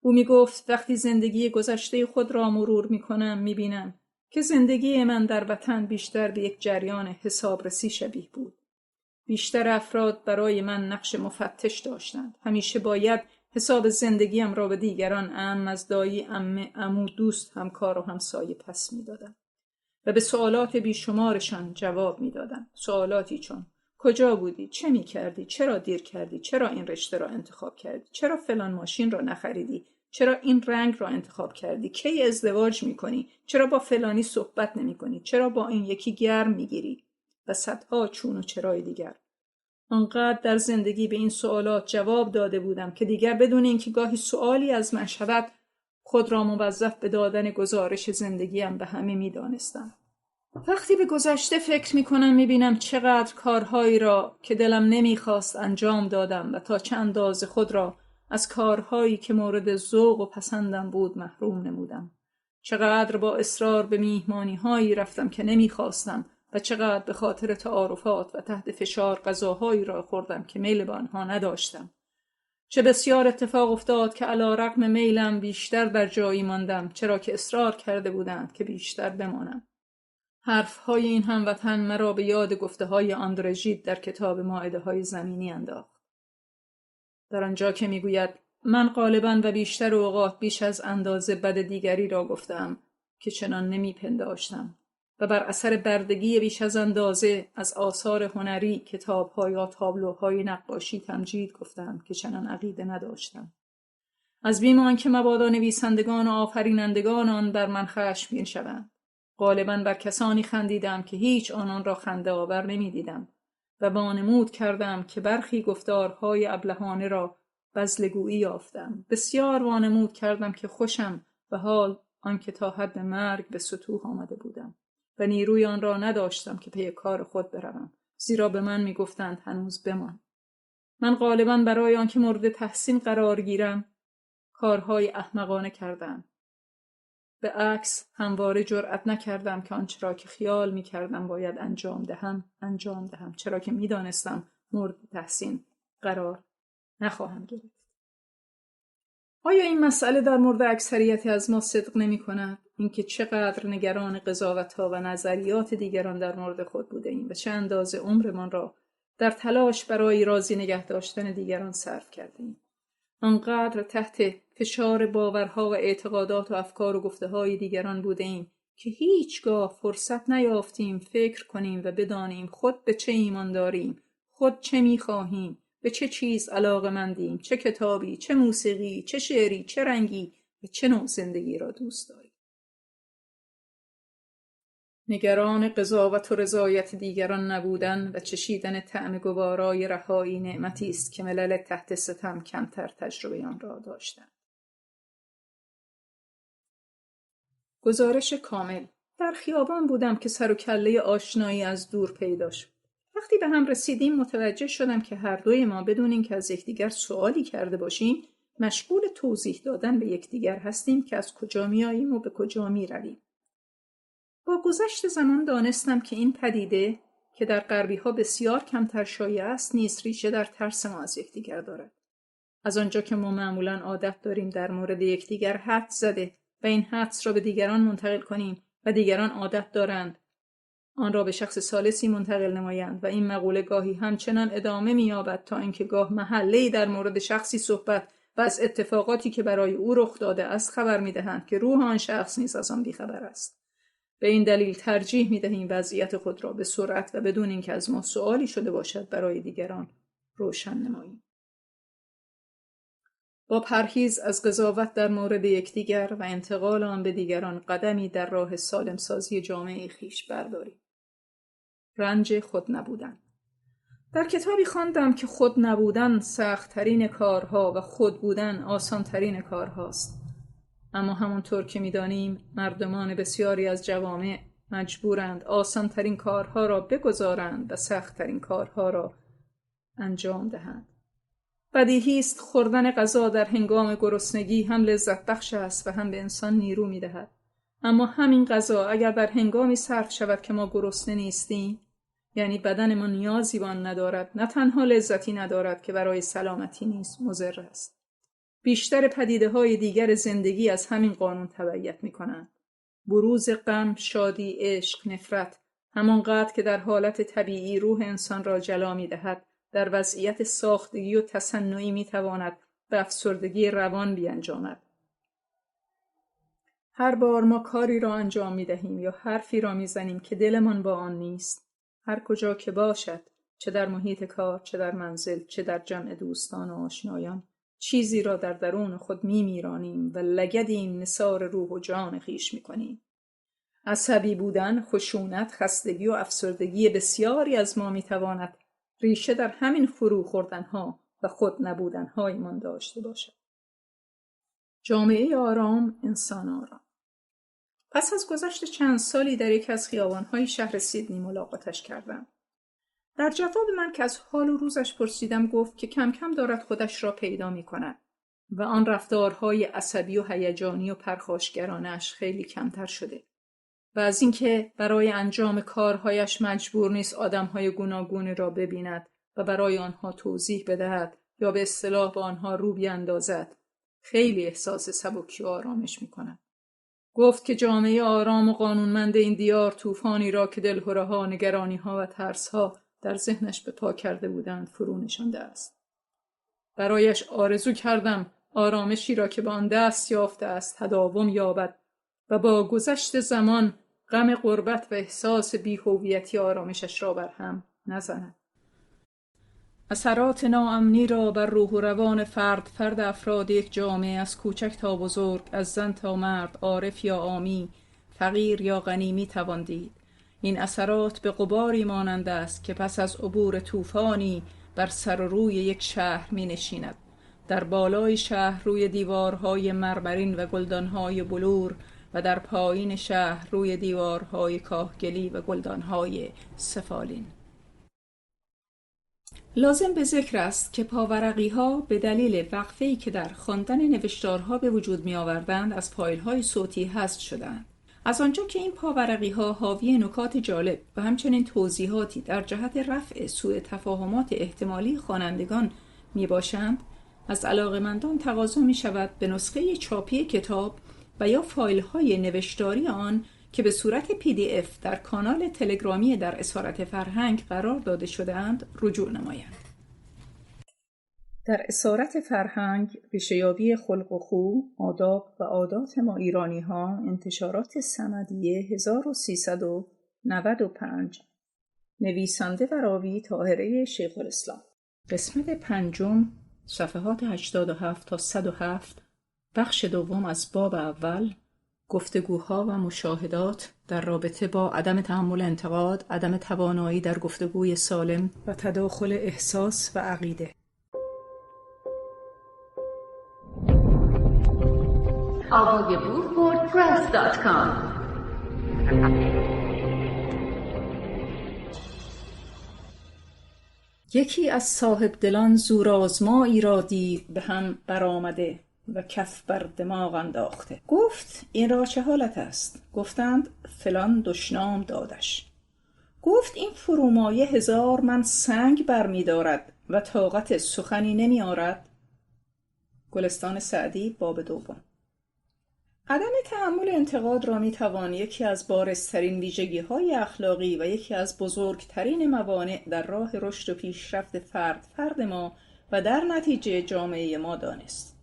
او میگفت وقتی زندگی گذشته خود را مرور میکنم میبینم که زندگی من در وطن بیشتر به یک جریان حسابرسی شبیه بود. بیشتر افراد برای من نقش مفتش داشتند. همیشه باید حساب زندگیم را به دیگران، عم از دایی، عمه، عمو، دوست، همکار و همسایه پس میدادم و به سوالات بیشمارشان جواب میدادم. سوالاتی چون کجا بودی؟ چه میکردی؟ چرا دیر کردی؟ چرا این رشته را انتخاب کردی؟ چرا فلان ماشین را نخریدی؟ چرا این رنگ را انتخاب کردی؟ کی ازدواج میکنی؟ چرا با فلانی صحبت نمیکنی؟ چرا با این یکی گرم میگیری؟ و صدها چون و چرای دیگر. آنقدر در زندگی به این سوالات جواب داده بودم که دیگر بدون اینکه گاهی سوالی از من شود خود را موظف به دادن گزارش زندگیم به همه میدانستم. وقتی به گذشته فکر میکنم میبینم چقدر کارهایی را که دلم نمیخواست انجام دادم و تا چه اندازه خود را از کارهایی که مورد ذوق و پسندم بود محروم نمودم. چقدر با اصرار به میهمانی‌هایی رفتم که نمیخواستم و چقدر به خاطر تعارفات و تحت فشار غذاهایی را خوردم که میل به آنها نداشتم. چه بسیار اتفاق افتاد که علی رغم میلم بیشتر در جایی ماندم، چرا که اصرار کرده بودند که بیشتر بمانم. حرفهای این هموطن مرا به یاد گفته‌های آندره ژید در کتاب مائده‌های زمینی انداخت. در آنجا که میگوید من غالباً و بیشتر اوقات بیش از اندازه بد دیگری را گفتم که چنان نمیپنداشتم و بر اثر بردگی بیش از اندازه از آثار هنری، کتاب‌ها یا تابلوهای نقاشی تمجید گفتم که چنان عقیده نداشتم. از بیم آنکه مبادا نویسندگان و آفرینندگان آن بر من خشمگین شوند. غالباً بر کسانی خندیدم که هیچ آنان را خنده آور نمی‌دیدم و وانمود کردم که برخی گفتارهای ابلهانه را بزلگویی یافتم. بسیار وانمود کردم که خوشم و حال آنکه تا حد مرگ به سطوح آمده بودم و نیروی آن را نداشتم که پی کار خود بروم، زیرا به من میگفتند هنوز بمان. من غالباً برای آنکه مورد تحسین قرار گیرم کارهای احمقانه کردم. به عکس همواره جرأت نکردم که آنچه را که خیال می‌کردم باید انجام دهم، چرا که می‌دانستم مورد تحسین قرار نخواهم گرفت. آیا این مسئله در مورد اکثریتی از ما صدق نمی‌کند؟ اینکه چقدر نگران قضاوت‌ها و نظریات دیگران در مورد خود بوده‌ایم و چه اندازه عمرمان را در تلاش برای راضی نگه داشتن دیگران صرف کردیم. آنقدر تحت فشار باورها و اعتقادات و افکار و گفته‌های دیگران بوده‌ایم که هیچگاه فرصت نیافتیم فکر کنیم و بدانیم خود به چه ایمان داریم، خود چه می‌خواهیم، به چه چیز علاقه‌مندیم، چه کتابی، چه موسیقی، چه شعری، چه رنگی و چه نوع زندگی را دوست داریم. نگران قضاوت و رضایت دیگران نبودن و چشیدن طعم گوارای رهایی نعمتی است که ملل تحت ستم کمتر تجربه آن را داشتند. گزارش کامل. در خیابان بودم که سر و کله آشنایی از دور پیدا شد. وقتی به هم رسیدیم متوجه شدم که هر دوی ما بدون اینکه از یکدیگر سوالی کرده باشیم مشغول توضیح دادن به یکدیگر هستیم که از کجا میاییم و به کجا میرویم. با گذشت زمان دانستم که این پدیده که در غربی‌ها بسیار کمتر شایع است نیز ریشه در ترس ما از یکدیگر دارد. از آنجا که ما معمولاً عادت داریم در مورد یکدیگر حدس زده و این حدس را به دیگران منتقل کنیم و دیگران عادت دارند آن را به شخص ثالثی منتقل نمایند و این مقوله گاهی همچنان ادامه می‌یابد تا اینکه گاه محله‌ای در مورد شخصی صحبت و از اتفاقاتی که برای او رخ داده است خبر می‌دهند که روح آن شخص نیز از آن بی‌خبر است. به این دلیل ترجیح می‌دهیم وضعیت خود را به سرعت و بدون اینکه از ما سوالی شده باشد برای دیگران روشن نماییم. با پرهیز از قضاوت در مورد یکدیگر و انتقال آن به دیگران قدمی در راه سالم سازی جامعه خویش برداریم. رنج خود نبودن. در کتابی خواندم که خود نبودن سخت‌ترین کارها و خود بودن آسان‌ترین کارهاست. اما همونطور که می‌دانیم مردمان بسیاری از جوامع مجبورند آسان‌ترین کارها را بگذارند و سخت‌ترین کارها را انجام دهند. بدیهی است خوردن غذا در هنگام گرسنگی هم لذت بخش است و هم به انسان نیرو می‌دهد. اما همین غذا اگر در هنگامی صرف شود که ما گرسنه نیستیم، یعنی بدن ما نیازی به آن ندارد، نه تنها لذتی ندارد که برای سلامتی نیز مضر است. بیشتر پدیده‌های دیگر زندگی از همین قانون تبعیت می‌کنند. بروز غم، شادی، عشق، نفرت، همانقدر که در حالت طبیعی روح انسان را جلا می‌دهد، در وضعیت ساختگی و تصنعی می‌تواند به افسردگی روان بیانجامد. هر بار ما کاری را انجام می‌دهیم یا حرفی را می‌زنیم که دلمان با آن نیست، هر کجا که باشد، چه در محیط کار، چه در منزل، چه در جمع دوستان و آشنایان، چیزی را در درون خود می‌میرانیم و لگدیم نثار روح و جان خویش می‌کنیم. عصبی بودن، خشونت، خستگی و افسردگی بسیاری از ما می‌تواند ریشه در همین فرو خوردن‌ها و خود نبودن‌هایمان داشته باشد. جامعه آرام، انسان آرام. پس از گذشت چند سالی در یک از خیابان‌های شهر سیدنی ملاقاتش کردم. در جواب من که از حال و روزش پرسیدم گفت که کم کم دارد خودش را پیدا می‌کند و آن رفتارهای عصبی و هیجانی و پرخاشگرانش خیلی کمتر شده و از اینکه برای انجام کارهایش مجبور نیست آدم‌های گوناگونی را ببیند و برای آنها توضیح بدهد یا به اصطلاح با آنها رو بیاندازد، خیلی احساس سبکی و آرامش می‌کند. گفت که جامعه آرام و قانونمند این دیار طوفانی را که دلهره‌ها، نگرانی‌ها و ترس‌ها در ذهنش به پا کرده بودند فرو نشانده است. برایش آرزو کردم آرامشی را که به آن دست یافته است تداوم یابد و با گذشت زمان غم غربت و احساس بی‌هویتی آرامشش را برهم نزند. اثرات ناامنی را بر روح و روان فرد افراد یک جامعه از کوچک تا بزرگ، از زن تا مرد، عارف یا عامی، فقیر یا غنی می‌توان دید. این اثرات به غباری مانند است که پس از عبور طوفانی بر سر و روی یک شهر می‌نشیند. در بالای شهر روی دیوارهای مرمرین و گلدانهای بلور و در پایین شهر روی دیوارهای کاهگلی و گلدانهای سفالین. لازم به ذکر است که پاورقی‌ها به دلیل وقفه‌ای که در خواندن نوشتارها به وجود می‌آوردند از فایل‌های صوتی حذف شدند. از آنجا که این پاورقی‌ها حاوی نکات جالب و همچنین توضیحاتی در جهت رفع سوء تفاهمات احتمالی خوانندگان میباشند، از علاقه‌مندان تقاضا می‌شود به نسخه چاپی کتاب و یا فایل‌های نوشتاری آن که به صورت PDF در کانال تلگرامی در اسارت فرهنگ قرار داده شده‌اند رجوع نمایند. در اسارت فرهنگ، ریشه‌یابی خلق و خو، آداب و عادات ما ایرانی‌ها، انتشارات صمدیه 1395. نویسنده و راوی طاهره شیخ الاسلام. قسمت 5، صفحات 87 تا 107، بخش دوم از باب اول، گفتگوها و مشاهدات در رابطه با عدم تحمل انتقاد، عدم توانایی در گفتگوی سالم و تداخل احساس و عقیده. wordpress.com. یکی از صاحب دلان زورآزمایی را دید به هم برآمده و کف بر دماغ انداخته. گفت این را چه حالت است؟ گفتند فلان دشنام دادش. گفت این فرومایه 1000 من سنگ برمی دارد و طاقت سخنی نمی آرد. گلستان سعدی باب 2. عدم تحمل انتقاد را می توان یکی از بارزترین ویژگی‌های اخلاقی و یکی از بزرگترین موانع در راه رشد و پیشرفت فرد ما و در نتیجه جامعه ما دانست.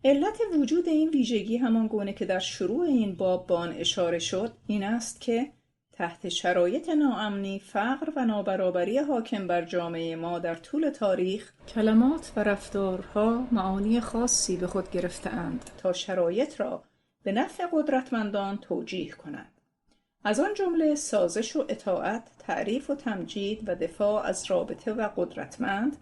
علت وجود این ویژگی همان گونه که در شروع این باب به آن اشاره شد این است که تحت شرایط ناامنی، فقر و نابرابری حاکم بر جامعه ما در طول تاریخ، کلمات و رفتارها معانی خاصی به خود گرفته‌اند تا شرایط را به نفع قدرتمندان توجیه کنند. از آن جمله سازش و اطاعت، تعریف و تمجید و دفاع از رابطه و قدرتمند،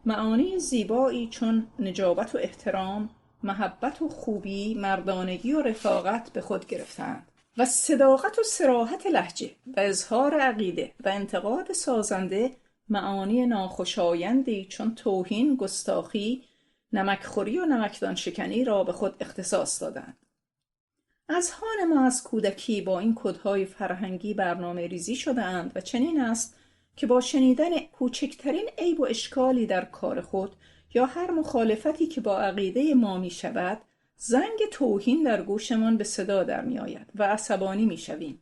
معانی زیبایی چون نجابت و احترام، محبت و خوبی، مردانگی و رفاقت به خود گرفتند و صداقت و صراحت لهجه و اظهار عقیده و انتقاد سازنده معانی ناخوشایندی چون توهین، گستاخی، نمکخوری و نمکدان شکنی را به خود اختصاص دادند. اذهان ما از کودکی با این کدهای فرهنگی برنامه ریزی شده‌اند و چنین است که با شنیدن کوچکترین عیب و اشکالی در کار خود یا هر مخالفتی که با عقیده ما می شود، زنگ توهین در گوشمان به صدا در می آید و عصبانی می شویم.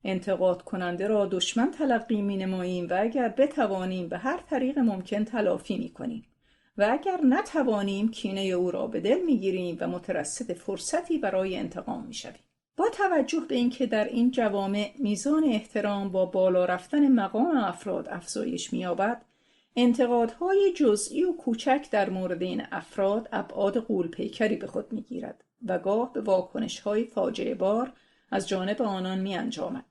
انتقاد کننده را دشمن تلقی می نماییم و اگر بتوانیم به هر طریق ممکن تلافی می کنیم و اگر نتوانیم کینه او را به دل می گیریم و مترصد فرصتی برای انتقام می شویم. با توجه به اینکه در این جوامع میزان احترام با بالا رفتن مقام افراد افزایش می یابد، انتقادهای جزئی و کوچک در مورد این افراد ابعاد غول‌پیکری به خود می گیرد و گاه به واکنش‌های فاجعه بار از جانب آنان می انجامد.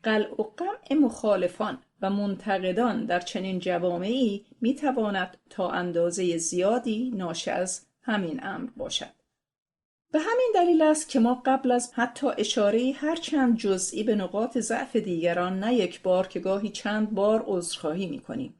قلع و قمع مخالفان و منتقدان در چنین جوامعی می تواند تا اندازه زیادی ناشی از همین امر باشد. به همین دلیل است که ما قبل از حتی اشاره‌ای هر چند جزئی به نقاط ضعف دیگران نه یک بار که گاهی چند بار عذرخواهی می‌کنیم،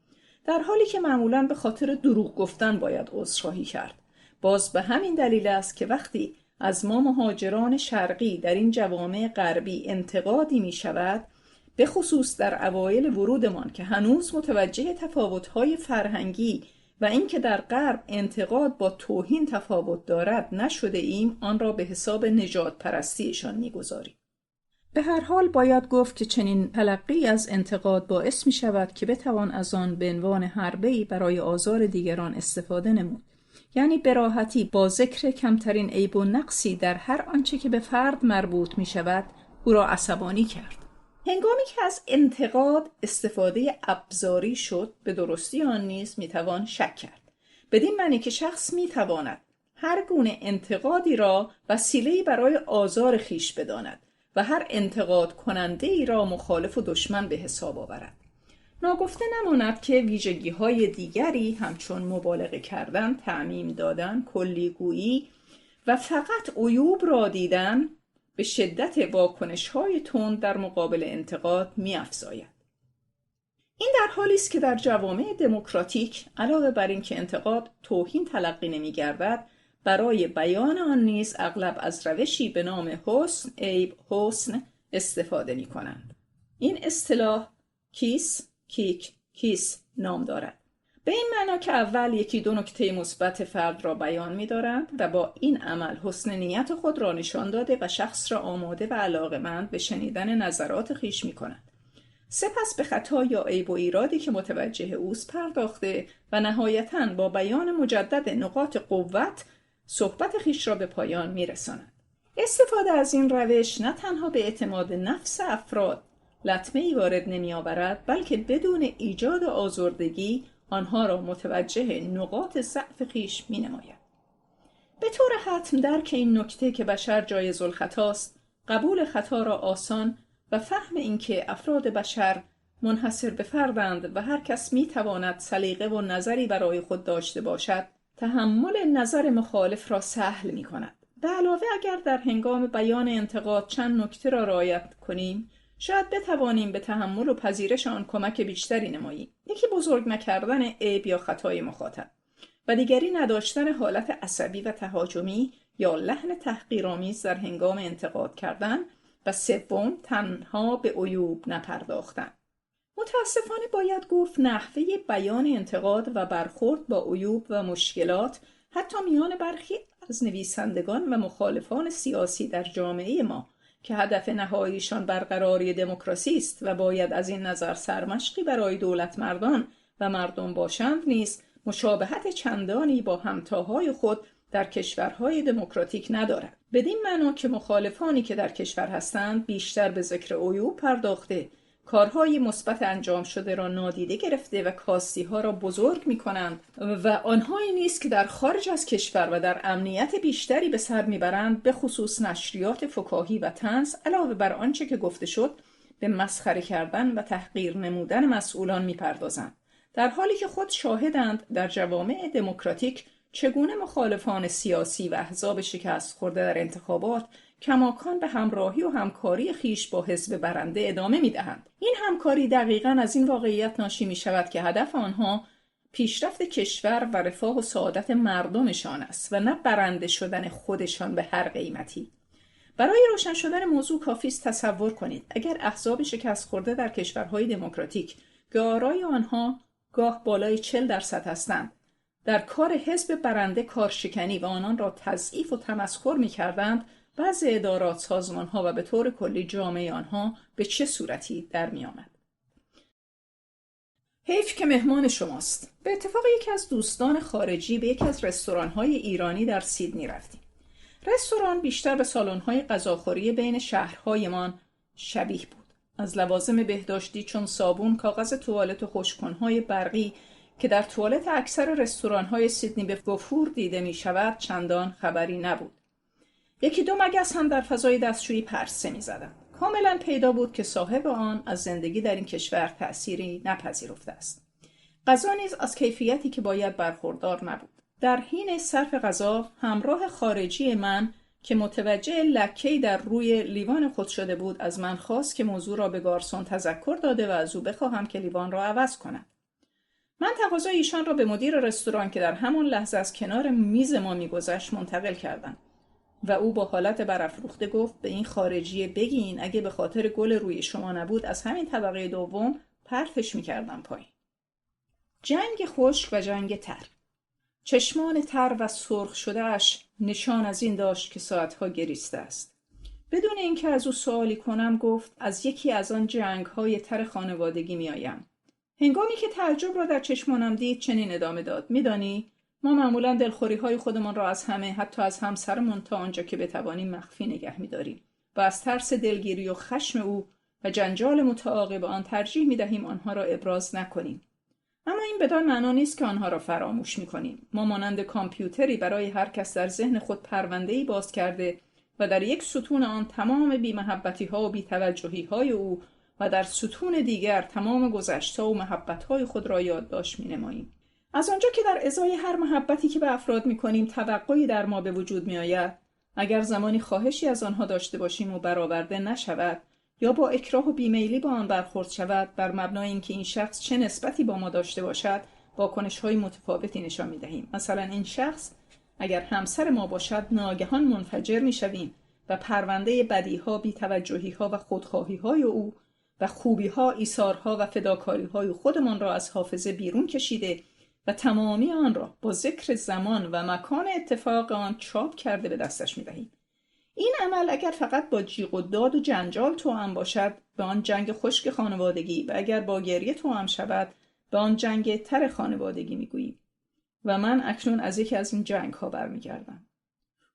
در حالی که معمولاً به خاطر دروغ گفتن باید عذرخواهی کرد. باز به همین دلیل است که وقتی از ما مهاجران شرقی در این جوامع غربی انتقادی می‌شود، به خصوص در اوایل ورودمان که هنوز متوجه تفاوت‌های فرهنگی و اینکه در غرب انتقاد با توهین تفاوت دارد نشده ایم، آن را به حساب نژاد پرستیشان می‌گذاریم. به هر حال باید گفت که چنین تلقی از انتقاد باعث می شود که بتوان از آن به عنوان حربه‌ای برای آزار دیگران استفاده نمود. یعنی به راحتی با ذکر کمترین عیب و نقصی در هر آنچه که به فرد مربوط می شود او را عصبانی کرد. هنگامی که از انتقاد استفاده ابزاری شد، به درستی آن نیز می توان شک کرد. بدین معنی که شخص می تواند هر گونه انتقادی را وسیله‌ای برای آزار خویش بداند و هر انتقاد کننده ای را مخالف و دشمن به حساب آورد. ناگفته نماند که ویژگی‌های دیگری همچون مبالغه کردن، تعمیم دادن، کلی‌گویی و فقط عیوب را دیدن به شدت واکنش‌های تند در مقابل انتقاد می‌افزاید. این در حالی است که در جوامع دموکراتیک علاوه بر این که انتقاد توهین تلقی نمی‌گردد، برای بیان آن نیز اغلب از روشی به نام حسن، عیب، حسن استفاده می‌کنند. این اصطلاح کیس نام دارد. به این معنا که اول یکی دو نکته مثبت فرد را بیان می‌دارند و با این عمل حسن نیت خود را نشان داده و شخص را آماده و علاقه‌مند به شنیدن نظرات خویش می‌کنند. سپس به خطا یا عیب و ایرادی که متوجه اوست پرداخته و نهایتاً با بیان مجدد نقاط قوت صحبت خویش را به پایان می‌رساند. استفاده از این روش نه تنها به اعتماد نفس افراد لطمه‌ای وارد نمی‌آورد، بلکه بدون ایجاد آزردگی آنها را متوجه نقاط ضعف خویش می‌نماید. به طور حتم درک این نکته که بشر جایز الخطاست، قبول خطا را آسان و فهم اینکه افراد بشر منحصر به فردند و هر کس می‌تواند سلیقه و نظری برای خود داشته باشد، تحمل نظر مخالف را سهل می‌کند. به علاوه اگر در هنگام بیان انتقاد چند نکته را رعایت کنیم، شاید بتوانیم به تحمل و پذیرش آن کمک بیشتری نماییم. یکی بزرگ نکردن عیب یا خطای مخاطب و دیگری نداشتن حالت عصبی و تهاجمی یا لحن تحقیرآمیز در هنگام انتقاد کردن و سوم تنها به عیوب نپرداختن. متاسفانه باید گفت نحوه بیان انتقاد و برخورد با عیوب و مشکلات حتی میان برخی از نویسندگان و مخالفان سیاسی در جامعه ما که هدف نهاییشان برقراری دموکراسی است و باید از این نظر سرمشقی برای دولت مردان و مردم باشند نیز مشابهت چندانی با همتاهای خود در کشورهای دموکراتیک ندارد. بدین معنا که مخالفانی که در کشور هستند بیشتر به ذکر عیوب پرداخته، کارهای مثبت انجام شده را نادیده گرفته و کاستی‌ها را بزرگ می‌کنند و آنهایی نیست که در خارج از کشور و در امنیت بیشتری به سر می‌برند، به خصوص نشریات فکاهی و طنز، علاوه بر آنچه که گفته شد به مسخره کردن و تحقیر نمودن مسئولان می‌پردازند، در حالی که خود شاهدند در جوامع دموکراتیک چگونه مخالفان سیاسی و احزاب شکست خورده در انتخابات کماکان به همراهی و همکاری خیش با حزب برنده ادامه می‌دهند. این همکاری دقیقاً از این واقعیت ناشی می‌شود که هدف آنها پیشرفت کشور و رفاه و سعادت مردمشان است و نه برنده شدن خودشان به هر قیمتی. برای روشن شدن موضوع کافی است تصور کنید اگر احزاب شکست خورده در کشورهای دموکراتیک که آرای آنها گاه بالای 40% هستند در کار حزب برنده کارشکنی و آنان را تضعیف و تمسخر می‌کردند، بعضی ادارات، سازمان‌ها و به طور کلی جامعه آنها به چه صورتی در می‌آمد. حیف که مهمان شماست. به اتفاق یکی از دوستان خارجی به یکی از رستوران‌های ایرانی در سیدنی رفتیم. رستوران بیشتر به سالن‌های غذاخوری بین شهرهایمان شبیه بود. از لوازم بهداشتی چون صابون، کاغذ توالت و خشک‌کن‌های برقی که در توالت اکثر رستوران‌های سیدنی به وفور دیده می‌شود چندان خبری نبود. یکی دو مگس هم در فضای دستشویی پرسه می‌زدند. کاملا پیدا بود که صاحب آن از زندگی در این کشور تأثیری نپذیرفته است. غذا نیز از کیفیتی که باید برخوردار نبود. در حین صرف غذا همراه خارجی من که متوجه لکه‌ای در روی لیوان خود شده بود از من خواست که موضوع را به گارسون تذکر داده و از او بخواهم که لیوان را عوض کند. من تقاضای ایشان را به مدیر رستوران که در همان لحظه از کنار میز ما می‌گذشت منتقل کردم و او با حالت برافروخته گفت به این خارجی بگین اگه به خاطر گل روی شما نبود از همین طبقه دوم پرتش می‌کردم پایین. جنگ خشک و جنگ تر. چشمان تر و سرخ شده‌اش نشان از این داشت که ساعتها گریسته است. بدون اینکه از او سوالی کنم گفت از یکی از آن جنگ‌های تر خانوادگی می‌آیم. هنگامی که تعجب را در چشمانم دید چنین ادامه داد: می‌دانی ما معمولاً دلخوری‌های خودمان را از همه، حتی از همسرمان تا آنجا که بتوانیم مخفی نگه می‌داریم و از ترس دلگیری و خشم او و جنجال متعاقب آن ترجیح می‌دهیم آنها را ابراز نکنیم. اما این بدان معنا نیست که آنها را فراموش می‌کنیم. ما مانند کامپیوتری برای هر کس در ذهن خود پرونده‌ای باز کرده و در یک ستون آن تمام بی‌محبتی‌ها و بی‌توجهی‌های او و در ستون دیگر تمام گذشته‌ها و محبت‌های خود را یادداشت می‌نماییم. از آنجا که در ازای هر محبتی که به افراد می‌کنیم توقعی در ما به وجود می‌آید، اگر زمانی خواهشی از آنها داشته باشیم و برآورده نشود یا با اکراه و بیمیلی با آن برخورد شود بر مبنای اینکه این شخص چه نسبتی با ما داشته باشد واکنش‌های متفاوتی نشان می‌دهیم. مثلا این شخص اگر همسر ما باشد ناگهان منفجر می‌شویم و پرونده بدیها، بی‌توجهی‌ها و خودخواهی‌های او و خوبی‌ها، ایثارها و فداکاری‌های خودمان را از حافظه بیرون کشیده و تمامی آن را با ذکر زمان و مکان اتفاق آن چاپ کرده به دستش می‌دهیم. این عمل اگر فقط با جیغ و داد و جنجال توأم باشد به آن جنگ خشک خانوادگی و اگر با گریه توأم شود به آن جنگ تر خانوادگی میگوییم. و من اکنون از یکی از این جنگ‌ها برمیگردم.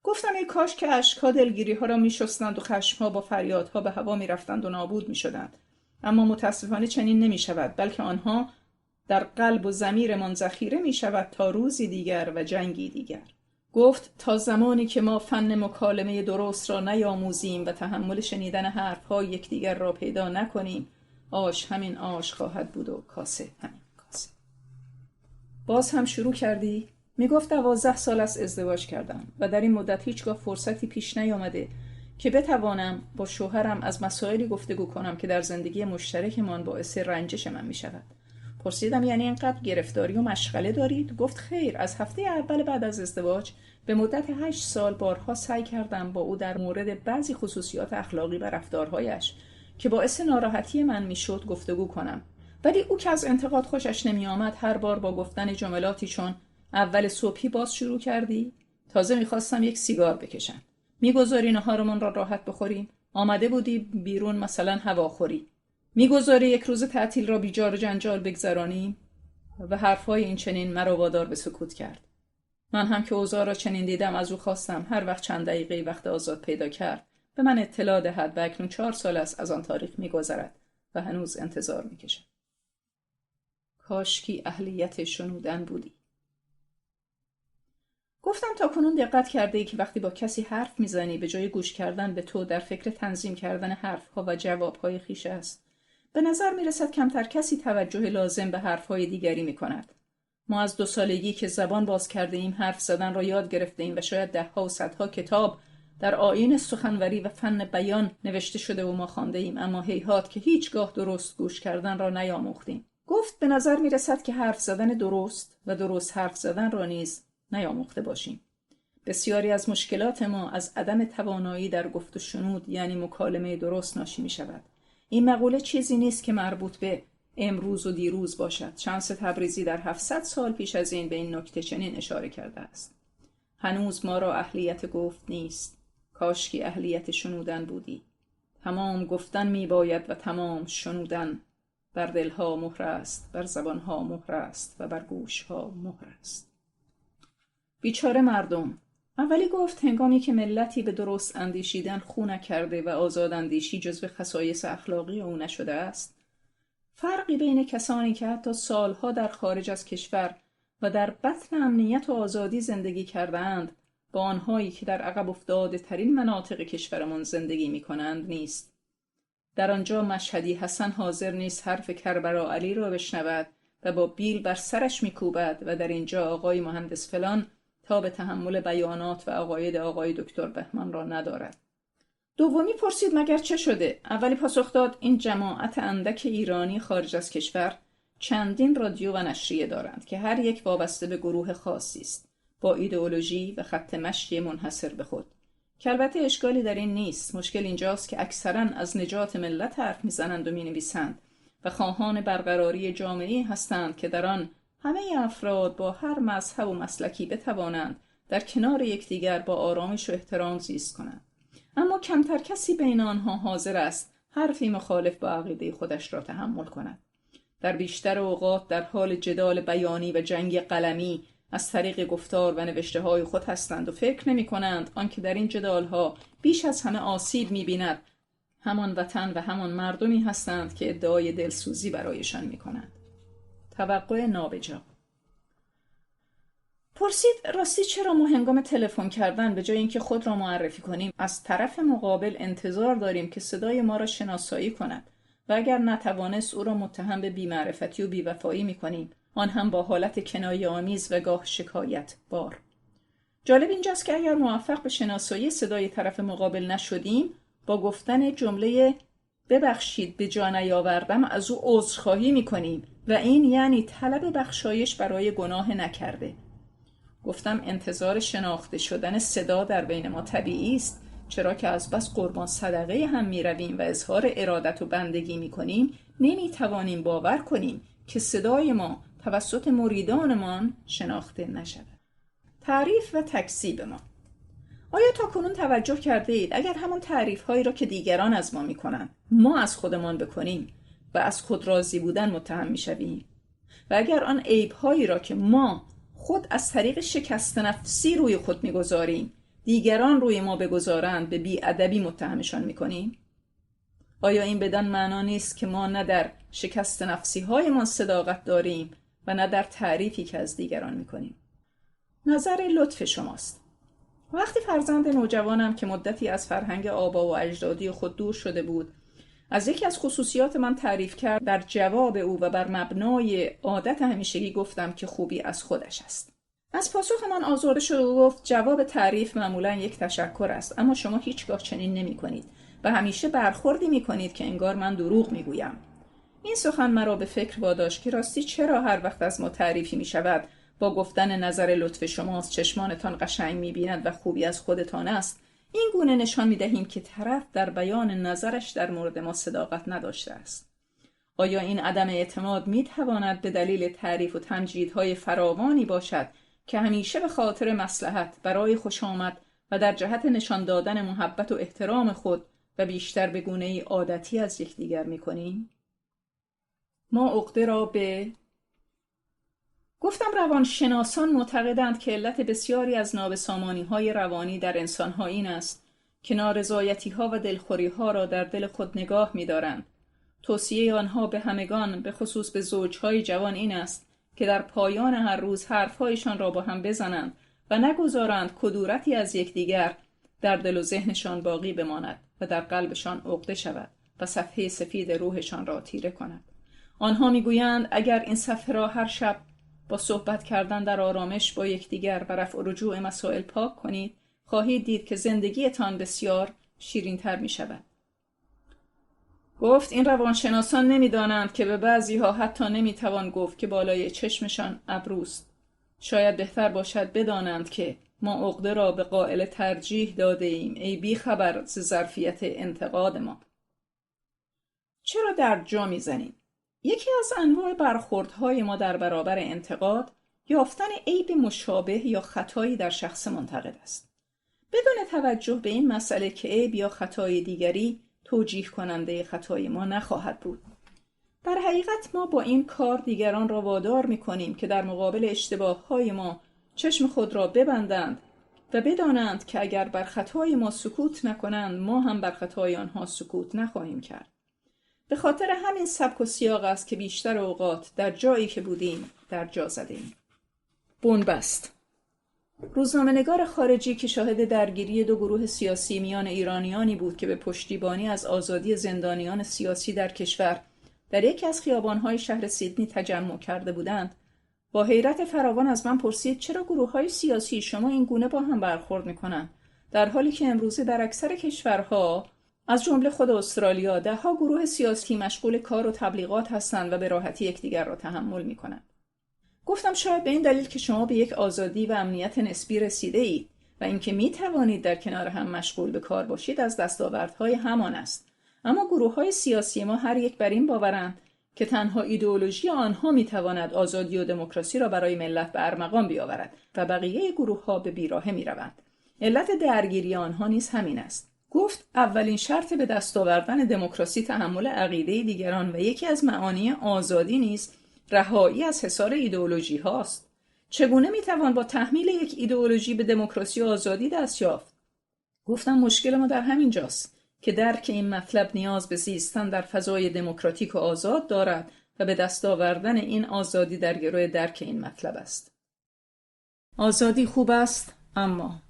گفتم ای کاش که اشک‌ها دلگیری‌ها را می‌شستند و خشم‌ها با فریادها به هوا می‌رفتند و نابود می‌شدند. اما متاسفانه چنین نمی‌شود، بلکه آنها در قلب و ضمیرمان ذخیره می‌شود تا روزی دیگر و جنگی دیگر. گفت تا زمانی که ما فن مکالمه درست را نیاموزیم و تحمل شنیدن حرف‌های یکدیگر را پیدا نکنیم، آش همین آش خواهد بود و کاسه همین کاسه. باز هم شروع کردی؟ میگفت 12 سال است ازدواج کردم و در این مدت هیچگاه فرصتی پیش نیامده که بتوانم با شوهرم از مسائلی گفتگو کنم که در زندگی مشترکمان باعث رنجش من میشود. پرسیدم یعنی اینقدر گرفتاری و مشغله دارید؟ گفت خیر، از هفته اول بعد از ازدواج به مدت 8 سال بارها سعی کردم با او در مورد بعضی خصوصیات اخلاقی و رفتارهایش که باعث ناراحتی من میشد گفتگو کنم، ولی او که از انتقاد خوشش نمی آمد هر بار با گفتن جملاتی چون اول صبحی باز شروع کردی؟ تازه میخواستم یک سیگار بکشم. میگذاری نهارمون را راحت بخوریم؟ آمده بودی بیرون مثلا هواخوری؟ میگذاری یک روز تعطیل را بیجار و جنجال بگذرانیم؟ و حرفهای این چنین مرا وادار به سکوت کرد. من هم که اوضاع را چنین دیدم از او خواستم هر وقت چند دقیقه وقت آزاد پیدا کرد به من اطلاع دهد و اکنون 4 سال است از آن تاریخ میگذرد و هنوز انتظار میکشم. کاشکی اهلیت شنودن بودی. گفتم تا کنون دقت کرده ای که وقتی با کسی حرف میزنی به جای گوش کردن به تو در فکر تنظیم کردن حرفها و جوابهای خویش است. به نظر میرسد کمتر کسی توجه لازم به حرفهای دیگری میکند. ما از 2 سالگی که زبان باز کرده ایم حرف زدن را یاد گرفته ایم و شاید 10 ها و 100 ها کتاب در آیین سخنوری و فن بیان نوشته شده و ما خوانده ایم، اما هیهات که هیچگاه درست گوش کردن را نیاموختیم. گفت به نظر میرسد که حرف زدن درست و درست حرف زدن را نیز نیاموخته باشیم. بسیاری از مشکلات ما از عدم توانایی در گفت و شنود یعنی مکالمه درست ناشی می شود. این مقوله چیزی نیست که مربوط به امروز و دیروز باشد. شمس تبریزی در 700 سال پیش از این به این نکته چنین اشاره کرده است: هنوز ما را اهلیت گفت نیست، کاشکی اهلیت شنودن بودی. تمام گفتن می باید و تمام شنودن. بر دلها مهر است، بر زبانها مهر است و بر گوشها مهر است. بیچاره مردم. اولی گفت هنگامی که ملتی به درست اندیشیدن خو نکرده و آزاد اندیشی جزو خصایص اخلاقی او نشده است، فرقی بین کسانی که حتی سالها در خارج از کشور و در بطن امنیت و آزادی زندگی کردند با آنهایی که در عقب افتاده ترین مناطق کشورمان زندگی می کنند نیست. در آنجا مشهدی حسن حاضر نیست حرف کربلا علی را بشنود و با بیل بر سرش میکوبد و در اینجا آقای مهندس فلان تا به تحمل بیانات و عقاید آقای دکتر بهمن را ندارد. دومی پرسید مگر چه شده؟ اولی پاسخ داد این جماعت اندک ایرانی خارج از کشور چندین رادیو و نشریه دارند که هر یک وابسته به گروه خاصی است، با ایدئولوژی و خط مشی منحصر به خود. که البته اشکالی در این نیست. مشکل اینجاست که اکثراً از نجات ملت حرف میزنند و مینویسند و خواهان برقراری جامعه‌ای هستند که در آن همه افراد با هر مذهب و مسلکی بتوانند در کنار یکدیگر با آرامش و احترام زیست کنند. اما کمتر کسی بین آنها حاضر است حرفی مخالف با عقیده خودش را تحمل کند. در بیشتر اوقات در حال جدال بیانی و جنگ قلمی از طریق گفتار و نوشته‌های خود هستند و فکر نمی‌کنند آنکه در این جدال‌ها بیش از همه آسیب می‌بیند همان وطن و همان مردمی هستند که ادعای دلسوزی برایشان می‌کنند. توقع نابجا. پرسید راستی چرا ما هنگام تلفن کردن به جای اینکه خود را معرفی کنیم از طرف مقابل انتظار داریم که صدای ما را شناسایی کند و اگر نتوانست او را متهم به بی‌معرفتی و بی‌وفایی می‌کنیم، آن هم با حالت کنایه‌آمیز و گاه شکایت بار. جالب اینجاست که اگر موفق به شناسایی صدای طرف مقابل نشدیم، با گفتن جمله ببخشید به جا نیاوردم از او عذرخواهی می‌کنیم و این یعنی طلب بخشایش برای گناه نکرده. گفتم انتظار شناخته شدن صدا در بین ما طبیعی است، چرا که از بس قربان صدقه هم می‌رویم و اظهار ارادت و بندگی می‌کنیم، نمی‌توانیم باور کنیم که صدای ما توسط مریدانمان شناخته نشود. تعریف و تکذیب ما. آیا تا کنون توجه کرده اید اگر همون تعریف هایی را که دیگران از ما میکنند ما از خودمان بکنیم و از خود راضی بودن متهم میشویم و اگر آن عیب هایی را که ما خود از طریق شکست نفسی روی خود میگذاریم دیگران روی ما بگذارند به بی‌ادبی متهمشان میکنیم؟ آیا این بدان معنا نیست که ما نه در شکست نفسی هایمان صداقت داریم و نه در تعریفی که از دیگران میکنیم؟ نظر لطف شماست. وقتی فرزند نوجوانم که مدتی از فرهنگ آبا و اجدادی خود دور شده بود از یکی از خصوصیات من تعریف کرد، در جواب او و بر مبنای عادت همیشگی گفتم که خوبی از خودش است. از پاسخ من آزرده شد و گفت جواب تعریف معمولا یک تشکر است، اما شما هیچگاه چنین نمی کنید و همیشه برخوردی می کنید که انگار من دروغ می گویم. این سخن مرا به فکر واداشت که راستی چرا هر وقت از ما تعریفی می شود با گفتن نظر لطف شماست، چشمانتان قشنگ می بیند و خوبی از خودتان است، این گونه نشان می دهیم که طرف در بیان نظرش در مورد ما صداقت نداشته است. آیا این عدم اعتماد می تواند به دلیل تعریف و تمجیدهای فراوانی باشد که همیشه به خاطر مصلحت برای خوش آمد و در جهت نشان دادن محبت و احترام خود و بیشتر به گونه‌ای عادتی از یکدیگر می کنیم؟ ما عقده را به گفتم روانشناسان معتقدند که علت بسیاری از نابسامانی‌های روانی در انسان‌ها این است که نارضایتی‌ها و دلخوری‌ها را در دل خود نگاه می‌دارند. توصیه آنها به همگان، به خصوص به زوج‌های جوان این است که در پایان هر روز حرف‌هایشان را با هم بزنند و نگذارند کدورتی از یکدیگر در دل و ذهنشان باقی بماند و در قلبشان عقده شود و صفحه سفید روحشان را تیره کند. آنها می‌گویند اگر این صفحه را هر شب با صحبت کردن در آرامش با یکدیگر و رفع و رجوع مسائل پاک کنید، خواهید دید که زندگیتان بسیار شیرین‌تر می‌شود. گفت این روانشناسان نمی‌دانند که به بعضی‌ها حتی نمی‌توان گفت که بالای چشمشان ابروست. شاید بهتر باشد بدانند که ما عقده را به قائل ترجیح داده ایم، ای بی خبر ز ظرفیت انتقاد ما. چرا در جا می‌زنیم؟ یکی از انواع برخوردهای ما در برابر انتقاد یافتن عیب مشابه یا خطایی در شخص منتقد است. بدون توجه به این مسئله که عیب یا خطای دیگری توجیه کننده خطای ما نخواهد بود. در حقیقت ما با این کار دیگران را وادار می‌کنیم که در مقابل اشتباه‌های ما چشم خود را ببندند و بدانند که اگر بر خطای ما سکوت نکنند ما هم بر خطای آنها سکوت نخواهیم کرد. به خاطر همین سبک و سیاق است که بیشتر اوقات در جایی که بودیم در جا زدیم. بنبست. روزنامه‌نگار خارجی که شاهد درگیری دو گروه سیاسی میان ایرانیانی بود که به پشتیبانی از آزادی زندانیان سیاسی در کشور در یکی از خیابان‌های شهر سیدنی تجمع کرده بودند، با حیرت فراوان از من پرسید چرا گروه‌های سیاسی شما این گونه با هم برخورد می‌کنند، در حالی که امروزه در اکثر کشورها از جمله خود استرالیا ده‌ها گروه سیاسی مشغول کار و تبلیغات هستند و به راحتی یکدیگر را تحمل می‌کنند. گفتم شاید به این دلیل که شما به یک آزادی و امنیت نسبی رسیده اید و اینکه می توانید در کنار هم مشغول به کار باشید از دستاوردهای همان است. اما گروه‌های سیاسی ما هر یک بر این باورند که تنها ایدئولوژی آنها می تواند آزادی و دموکراسی را برای ملت به ارمغان بیاورد و بقیه گروه‌ها به بیراهه می روند. علت درگیری آنها نیز همین است. گفت اولین شرط به دست آوردن دموکراسی تحمل عقیده دیگران و یکی از معانی آزادی نیز رهایی از حصار ایدئولوژی هاست. چگونه میتوان با تحمیل یک ایدئولوژی به دموکراسی و آزادی دست یافت؟ گفتم مشکل ما در همین جاست که درک این مطلب نیاز به زیستن در فضای دموکراتیک و آزاد دارد و به دست آوردن این آزادی در گروه درک این مطلب است. آزادی خوب است، اما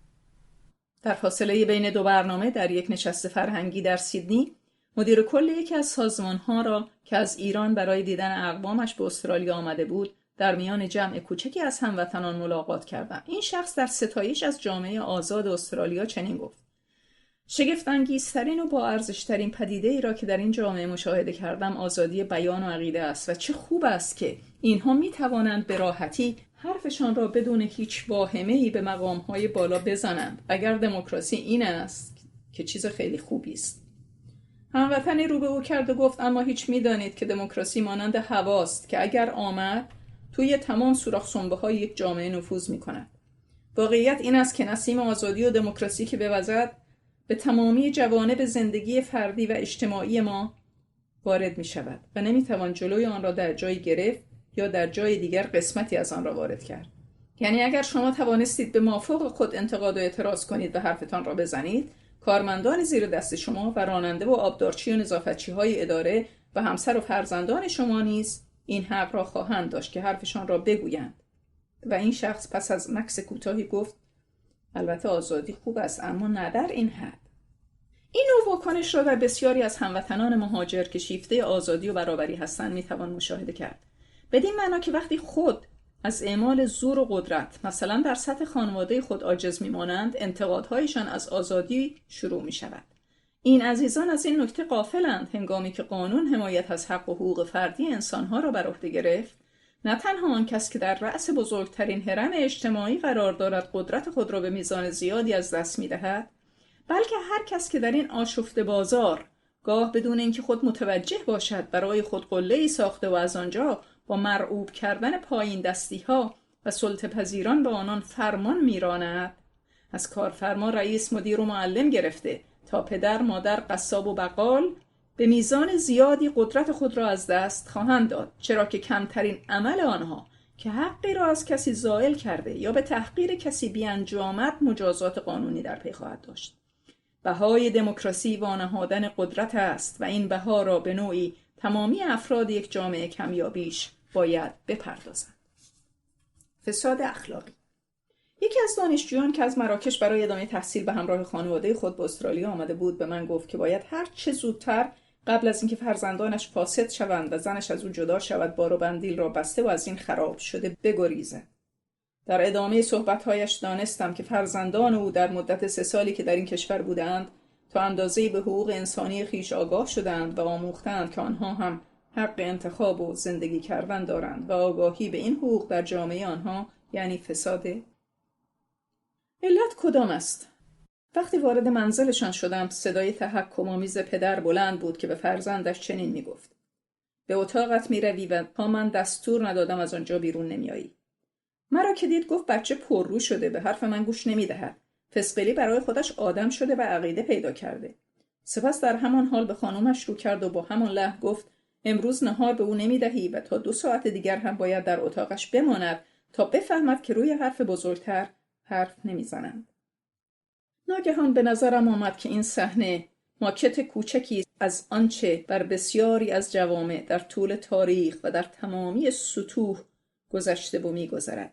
در فاصله بین دو برنامه در یک نشست فرهنگی در سیدنی مدیر کل یکی از سازمان‌ها را که از ایران برای دیدن اقوامش به استرالیا آمده بود در میان جمع کوچکی از هموطنان ملاقات کردم. این شخص در ستایش از جامعه آزاد استرالیا چنین گفت: شگفت‌انگیزترین و با ارزش‌ترین پدیده ای را که در این جامعه مشاهده کردم آزادی بیان و عقیده است و چه خوب است که اینها می توانند به راحتی حرفشان را بدون هیچ واهمه‌ای به مقام‌های بالا بزنند. اگر دموکراسی این است که چیز خیلی خوبی است. هموطنی رو به او کرد و گفت اما هیچ می‌دانید که دموکراسی مانند هواست که اگر آمد توی تمام سوراخ سنبه‌های یک جامعه نفوذ می‌کند. واقعیت این است که نسیم آزادی و دموکراسی که بوزد به تمامی جوانب زندگی فردی و اجتماعی ما وارد می‌شود و نمی‌توان جلوی آن را در جایی گرفت یا در جای دیگر قسمتی از آن را وارد کرد. یعنی اگر شما توانستید به مافوق خود انتقاد و اعتراض کنید و حرفتان را بزنید، کارمندان زیر دست شما و راننده و آبدارچی و نظافتچی‌های اداره و همسر و فرزندان شما نیز این حق را خواهند داشت که حرفشان را بگویند. و این شخص پس از مکث کوتاهی گفت: البته آزادی خوب است، اما نه در این حد. این نوع واکنش را در بسیاری از هموطنان مهاجر که شیفته آزادی و برابری هستند میتوان مشاهده کرد. بدین معنا که وقتی خود از اعمال زور و قدرت مثلا در سطح خانواده خود عاجز میمانند، انتقادهایشان از آزادی شروع می شود. این عزیزان از این نکته غافلند. هنگامی که قانون حمایت از حق و حقوق فردی انسانها را بر عهده گرفت، نه تنها آن کس که در رأس بزرگترین هرم اجتماعی قرار دارد قدرت خود را به میزان زیادی از دست می‌دهد، بلکه هر کس که در این آشفته بازار گاه بدون اینکه خود متوجه باشد برای خود قله‌ای ساخته و از آنجا با مرعوب کردن پایین دستی‌ها و سلطه‌پذیران به آنان فرمان می‌راند، از کارفرما، رئیس، مدیر و معلم گرفته تا پدر، مادر، قصاب و بقال به میزان زیادی قدرت خود را از دست خواهند داد، چرا که کمترین عمل آنها که حقی را از کسی زائل کرده یا به تحقیر کسی بیانجامد مجازات قانونی در پی خواهد داشت. بهای دموکراسی وانهادن قدرت است و این بها را به نوعی تمامی افراد یک جامعه کمیابیش باید بپردازند. فساد اخلاقی. یکی از دانشجویان که از مراکش برای ادامه تحصیل به همراه خانواده خود به استرالیا آمده بود به من گفت که باید هر چه زودتر قبل از اینکه فرزندانش فاسد شوند و زنش از او جدا شود بار و بندیل را بسته و از این خراب شده بگریزد. در ادامه صحبت‌هایش دانستم که فرزندان او در مدت 3 سالی که در این کشور بودند تا اندازه‌ای به حقوق انسانی خویش آگاه شدند و آموختند که آنها هم حق انتخاب و زندگی کردن دارند و آگاهی به این حقوق در جامعه آنها یعنی فساد. علت کدام است؟ وقتی وارد منزلشان شدم صدای تحکم‌آمیز پدر بلند بود که به فرزندش چنین می‌گفت: به اتاقت میروی و تا من دستور ندادم از آنجا بیرون نمیایی. مرا که دید گفت بچه پررو شده، به حرف من گوش نمیدهد. فسقلی برای خودش آدم شده و عقیده پیدا کرده. سپس در همان حال به خانومش رو کرد و با همان لحن گفت امروز نهار به او نمیدهی و تا 2 ساعت دیگر هم باید در اتاقش بماند تا بفهمد که روی حرف بزرگتر حرف نمیزنند. ناگهان به نظرم آمد که این صحنه ماکت کوچکی از آنچه بر بسیاری از جوامع در طول تاریخ و در تمامی سطوح گذشته و می‌گذرد.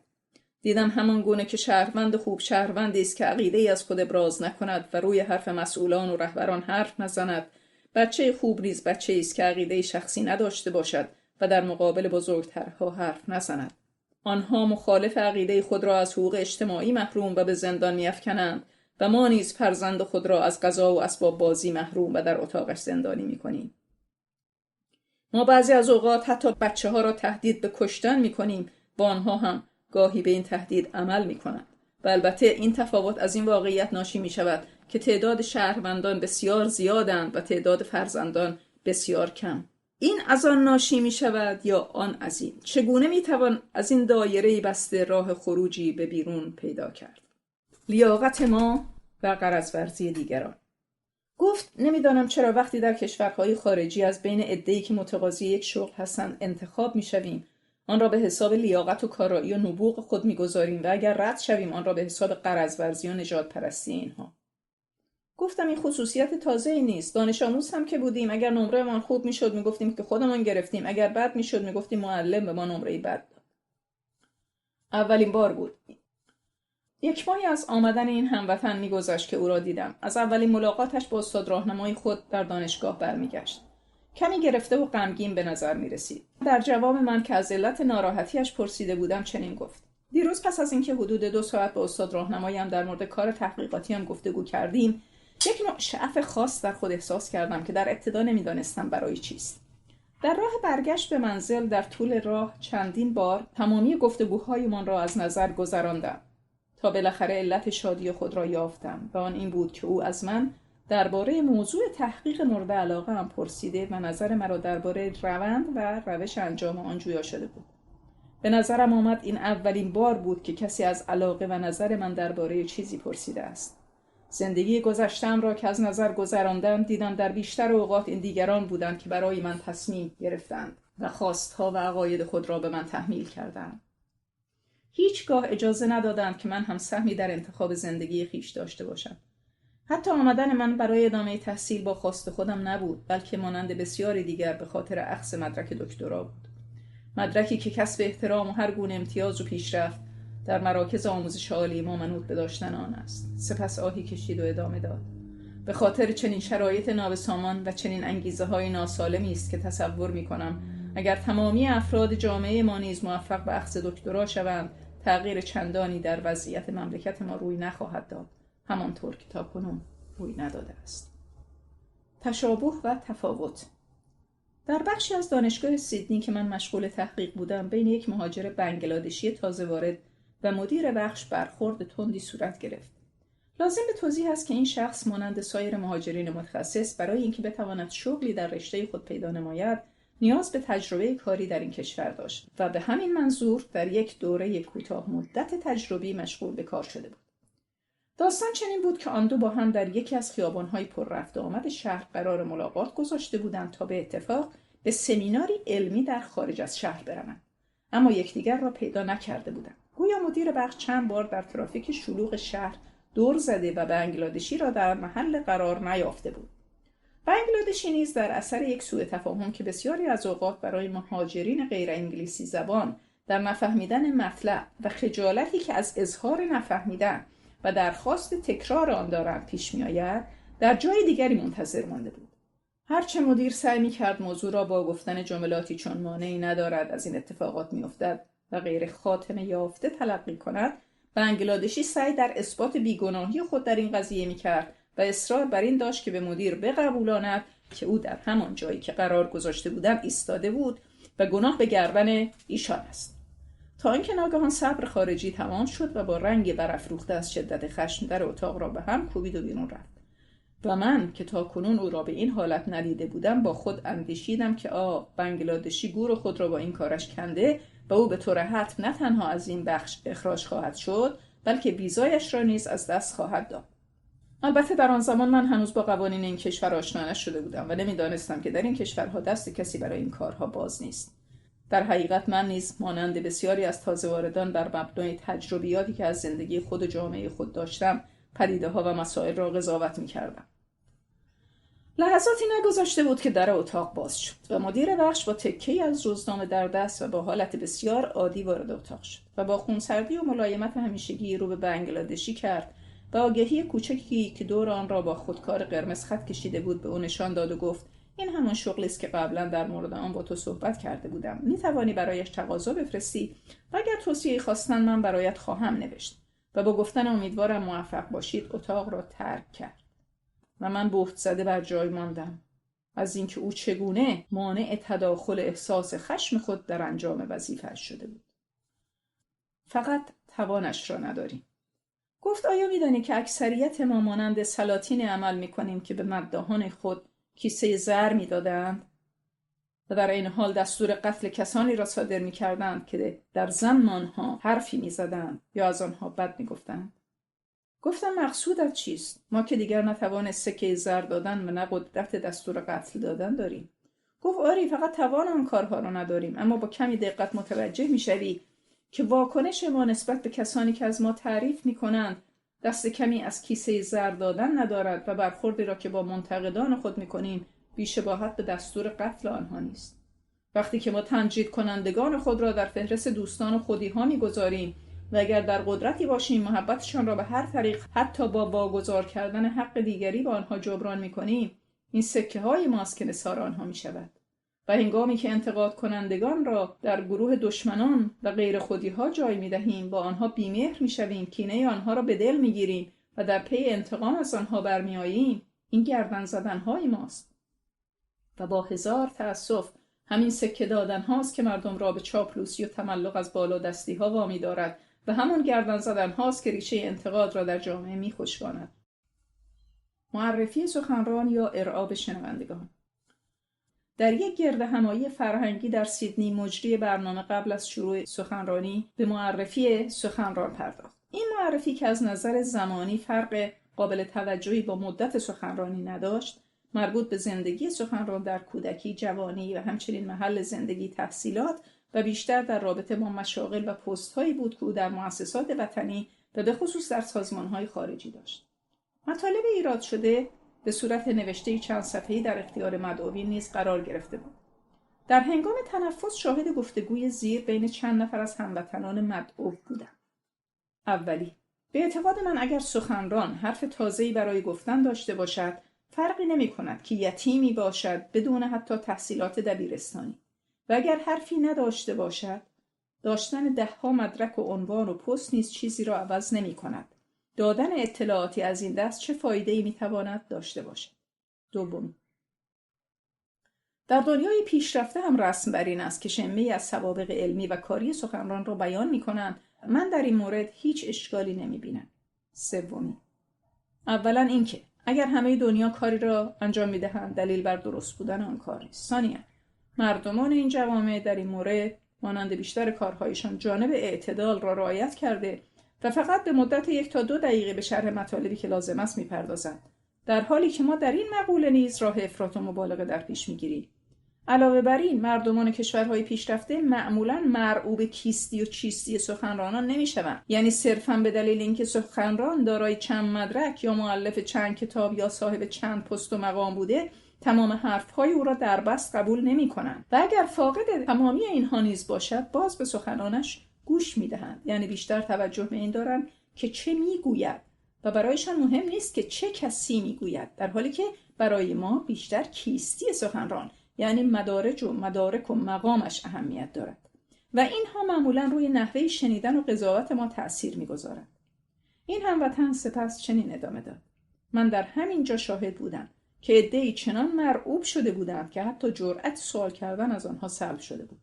دیدم همان گونه که شهروند خوب شهروندی است که عقیده‌ای از خود ابراز نکند و روی حرف مسئولان و رهبران حرف نزند. بچه خوب نیز بچه‌ای است که عقیده شخصی نداشته باشد و در مقابل بزرگترها حرف نزند. آنها مخالف عقیده خود را از حقوق اجتماعی محروم و به زندان می‌افکنند و ما نیز فرزند خود را از غذا و اسباب بازی محروم و در اتاقش زندانی می‌کنیم. ما بعضی از اوقات حتی بچه‌ها را تهدید به کشتن می‌کنیم و آنها هم گاهی به این تهدید عمل می‌کنند. و البته این تفاوت از این واقعیت ناشی می‌شود که تعداد شهروندان بسیار زیادند و تعداد فرزندان بسیار کم. این از آن ناشی می‌شود یا آن از این؟ چگونه می‌توان از این دایره بسته راه خروجی به بیرون پیدا کرد؟ لیاقت ما و غرض‌ورزی دیگران. گفت نمیدانم چرا وقتی در کشورهای خارجی از بین عده‌ای که متقاضی یک شغل هستند انتخاب می‌شویم، آن را به حساب لیاقت و کارایی و نبوغ خود می‌گذاریم و اگر رد شویم آن را به حساب غرض‌ورزی و نژاد پرستی اینها. گفتم این خصوصیت تازه‌ای نیست. دانش آموز هم که بودیم اگر نمره‌مان خوب می‌شد می‌گفتیم که خودمان گرفتیم، اگر بد می‌شد می‌گفتیم معلم به ما نمره بد داد. اولین بار بود. 1 ماهی از آمدن این هموطن می‌گذشت که او را دیدم. از اولین ملاقاتش با استاد راهنمای خود در دانشگاه برمیگشت. کمی گرفته و غمگین به نظر می‌رسید. در جواب من که از علت ناراحتیش پرسیده بودم چنین گفت: دیروز پس از اینکه حدود 2 ساعت با استاد راهنمایم در مورد کار تحقیقاتی هم گفتگو کردیم، یک نوع شعف خاص در خود احساس کردم که در ابتدا نمی‌دانستم برای چیست. در راه برگشت به منزل در طول راه چندین بار تمامی گفتگوهایمان را از نظر گذراندم تا بالاخره علت شادی خود را یافتم و آن این بود که او از من درباره موضوع تحقیق مورد علاقه هم پرسیده و نظر مرا درباره روند و روش انجام آن جویا شده بود. به نظرم آمد این اولین بار بود که کسی از علاقه و نظر من درباره چیزی پرسیده است. زندگی گذشته‌ام را که از نظر گذراندم دیدم در بیشتر اوقات این دیگران بودند که برای من تصمیم گرفتند و خواستها و عقاید خود را به من تحمیل کردند. هیچگاه اجازه ندادند که من هم سهمی در انتخاب زندگی خویش داشته باشم. حتی آمدن من برای ادامه تحصیل با خواست خودم نبود، بلکه مانند بسیاری دیگر به خاطر اخذ مدرک دکترا بود. مدرکی که کسب احترام و هر گونه امتیاز و پیشرفت در مراکز آموزش عالی ما منوط به داشتن آن است. سپس آهی کشید و ادامه داد: به خاطر چنین شرایط نابسامان و چنین انگیزه‌های ناسالمی است که تصور می‌کنم اگر تمامی افراد جامعه ما نیز موفق به اخذ دکترا شوند، تغییر چندانی در وضعیت مملکت ما روی نخواهد داد، همانطور که تاکنون روی نداده است. تشابه و تفاوت. در بخشی از دانشگاه سیدنی که من مشغول تحقیق بودم، بین یک مهاجر بنگلادشی تازه وارد و مدیر بخش برخورد تندی صورت گرفت. لازم به توضیح است که این شخص مانند سایر مهاجرین متخصص برای اینکه بتواند شغلی در رشته خود پیدا نماید، نیاز به تجربه کاری در این کشور داشت و به همین منظور در یک دوره کوتاه مدت تجربی مشغول به کار شده بود. داستان چنین بود که آن دو با هم در یکی از خیابان‌های پر رفت و آمد شهر قرار ملاقات گذاشته بودند تا به اتفاق به سمیناری علمی در خارج از شهر بروند، اما یکدیگر را پیدا نکرده بودند. گویا مدیر بخش چند بار در ترافیک شلوغ شهر دور زده و بنگلادشی را در محل قرار نیافته بود. بنگلادشی نیز در اثر یک سوء تفاهم که بسیاری از اوقات برای مهاجرین غیر انگلیسی زبان در نفهمیدن مطلب و خجالتی که از اظهار نفهمیدن و درخواست تکرار آن دارند پیش می آید، در جای دیگری منتظر مانده بود. هرچه مدیر سعی می کرد موضوع را با گفتن جملاتی چون مانعی ندارد از این اتفاقات می افتد و غیر خاتمه یافته تلقی کند، بنگلادشی سعی در اثبات بیگناهی خود در این قضیه می کرد و اصرار بر این داشت که به مدیر بقبولاند که او در همان جایی که قرار گذاشته بودند ایستاده بود و گناه به گردن ایشان است. تا اینکه ناگهان صبر خارجی تمام شد و با رنگ برافروخته از شدت خشم در اتاق را به هم کوبید و بیرون رفت. و من که تاکنون او را به این حالت ندیده بودم با خود اندیشیدم که بنگلادشی گور خود را با این کارش کنده و او به طور حتم نه تنها از این بخش اخراج خواهد شد بلکه ویزایش را نیز از دست خواهد داد. البته در آن زمان من هنوز با قوانین این کشور آشنا نشده بودم و نمیدانستم که در این کشورها دست کسی برای این کارها باز نیست. در حقیقت من نیز مانند بسیاری از تازه واردان بر مبنای تجربیاتی که از زندگی خود و جامعه خود داشتم پدیده‌ها و مسائل را قضاوت می‌کردم. لحظاتی نگذشته بود که در اتاق باز شد و مدیر بخش با تکه‌ای از روزنامه در دست و با حالت بسیار عادی وارد اتاق شد و با خونسردی و ملایمت همیشگی رو به بنگلادشی کرد و آگهی کوچکی که دور آن را با خودکار قرمز خط کشیده بود به او نشان داد و گفت این همون شغلی است که قبلا در مورد آن با تو صحبت کرده بودم. می‌توانی برایش تقاضا بفرستی و اگر توصیه‌ای خواستن من برایت خواهم نوشت. و با گفتن امیدوارم موفق باشید اتاق را ترک کرد. و من بهت زده بر جای ماندم از اینکه او چگونه مانع تداخل احساس خشم خود در انجام وظیفه‌اش شده بود. فقط توانش را نداریم. گفت آیا می‌دانی که اکثریت ما مانند سلاطین عمل می‌کنیم که به مداحان خود کیسه زر می‌دادند و در این حال دستور قتل کسانی را صادر می‌کردند که در ضمن آنها حرفی می‌زدند یا از آنها بد می‌گفتند. گفتم مقصودت چیست؟ ما که دیگر نتوان سکه زر دادن و نه قدرت دستور قتل دادن داریم. گفت آری فقط توان آن کارها را نداریم، اما با کمی دقت متوجه می‌شوی که واکنش ما نسبت به کسانی که از ما تعریف می‌کنند دست کمی از کیسه زر دادن ندارد و برخوردی را که با منتقدان خود می‌کنیم بی‌شباهت به دستور قتل آنها نیست. وقتی که ما تمجید کنندگان خود را در فهرست دوستان و خودی‌ها می‌گذاریم و اگر در قدرتی باشیم محبتشان را به هر طریق حتی با واگذار کردن حق دیگری با آنها جبران می‌کنیم، این سکه‌های ماست که نثار آنها می‌شود. و هنگامی که انتقاد کنندگان را در گروه دشمنان و غیر خودی‌ها جای می‌دهیم با آنها بی‌مهر می‌شویم، کینه آنها را به دل می‌گیریم و در پی انتقام از آنها برمی‌آییم، این گردن زدن‌های ماست. و با هزار تأسف همین سکه دادن هاست که مردم را به چاپلوسی و تملق از بالادستی ها وامی دارد و همون گردن زدن هاست که ریشه انتقاد را در جامعه می خشکاند. معرفی سخنران یا ارعاب شنوندگان. در یک گرد همایی فرهنگی در سیدنی مجری برنامه قبل از شروع سخنرانی به معرفی سخنران پرداخت. این معرفی که از نظر زمانی فرق قابل توجهی با مدت سخنرانی نداشت، مربوط به زندگی سخنران در کودکی، جوانی و همچنین محل زندگی، تحصیلات و بیشتر در رابطه با مشاغل و پست‌هایی بود که او در مؤسسات وطنی و به خصوص در سازمان‌های خارجی داشت. مطالب ایراد شده به صورت نوشته‌ای چند صفحه‌ای در اختیار مدعوین نیز قرار گرفته بود. در هنگام تنفس شاهد گفتگوی زیر بین چند نفر از هموطنان مدعو بودم. اولی: به اعتقاد من اگر سخنران حرف تازه‌ای برای گفتن داشته باشد، فرقی نمی‌کند که یتیمی باشد بدون حتی تحصیلات دبیرستانی و اگر حرفی نداشته باشد، داشتن 10 مدرک و عنوان و پست نیز چیزی را عوض نمی‌کند. دادن اطلاعاتی از این دست چه فایده‌ای می‌تواند داشته باشد؟ دوم: در دنیای پیشرفته هم رسم بر این است که شمه‌ای از سوابق علمی و کاری سخنران را بیان می‌کنند. من در این مورد هیچ اشکالی نمی‌بینم. سومی: اولا اینکه اگر همه دنیا کاری را انجام می‌دهند دلیل بر درست بودن آن کار نیست. ثانیاً مردمان این جوامع در این مورد مانند بیشتر کارهایشان جانب اعتدال را رعایت کرده و فقط به مدت 1 تا 2 دقیقه به شرح مطالبی که لازم است می‌پردازند، در حالی که ما در این مقوله نیز راه افراط و مبالغه در پیش می‌گیریم. علاوه بر این مردمان کشورهای پیشرفته معمولاً مرعوب کیستی و چیستی سخنرانان نمی‌شوند، یعنی صرفاً به دلیل اینکه سخنران دارای چند مدرک یا مؤلف چند کتاب یا صاحب چند پست و مقام بوده تمام حرفهای او را در بست قبول نمی‌کنند و اگر فاقد تمامی اینها نیز باشد باز به سخنانش گوش می‌دهند، یعنی بیشتر توجه به این دارند که چه می‌گوید و برایشان مهم نیست که چه کسی می‌گوید، در حالی که برای ما بیشتر کیستی سخنران یعنی مدارج و مدارک و مقامش اهمیت دارد و اینها معمولاً روی نحوه شنیدن و قضاوت ما تأثیر می‌گذارد. این هموطن سپس چنین ادامه داد: من در همین جا شاهد بودم که عده‌ای چنان مرعوب شده بودند که حتی جرأت سوال کردن از آنها سلب شده بود.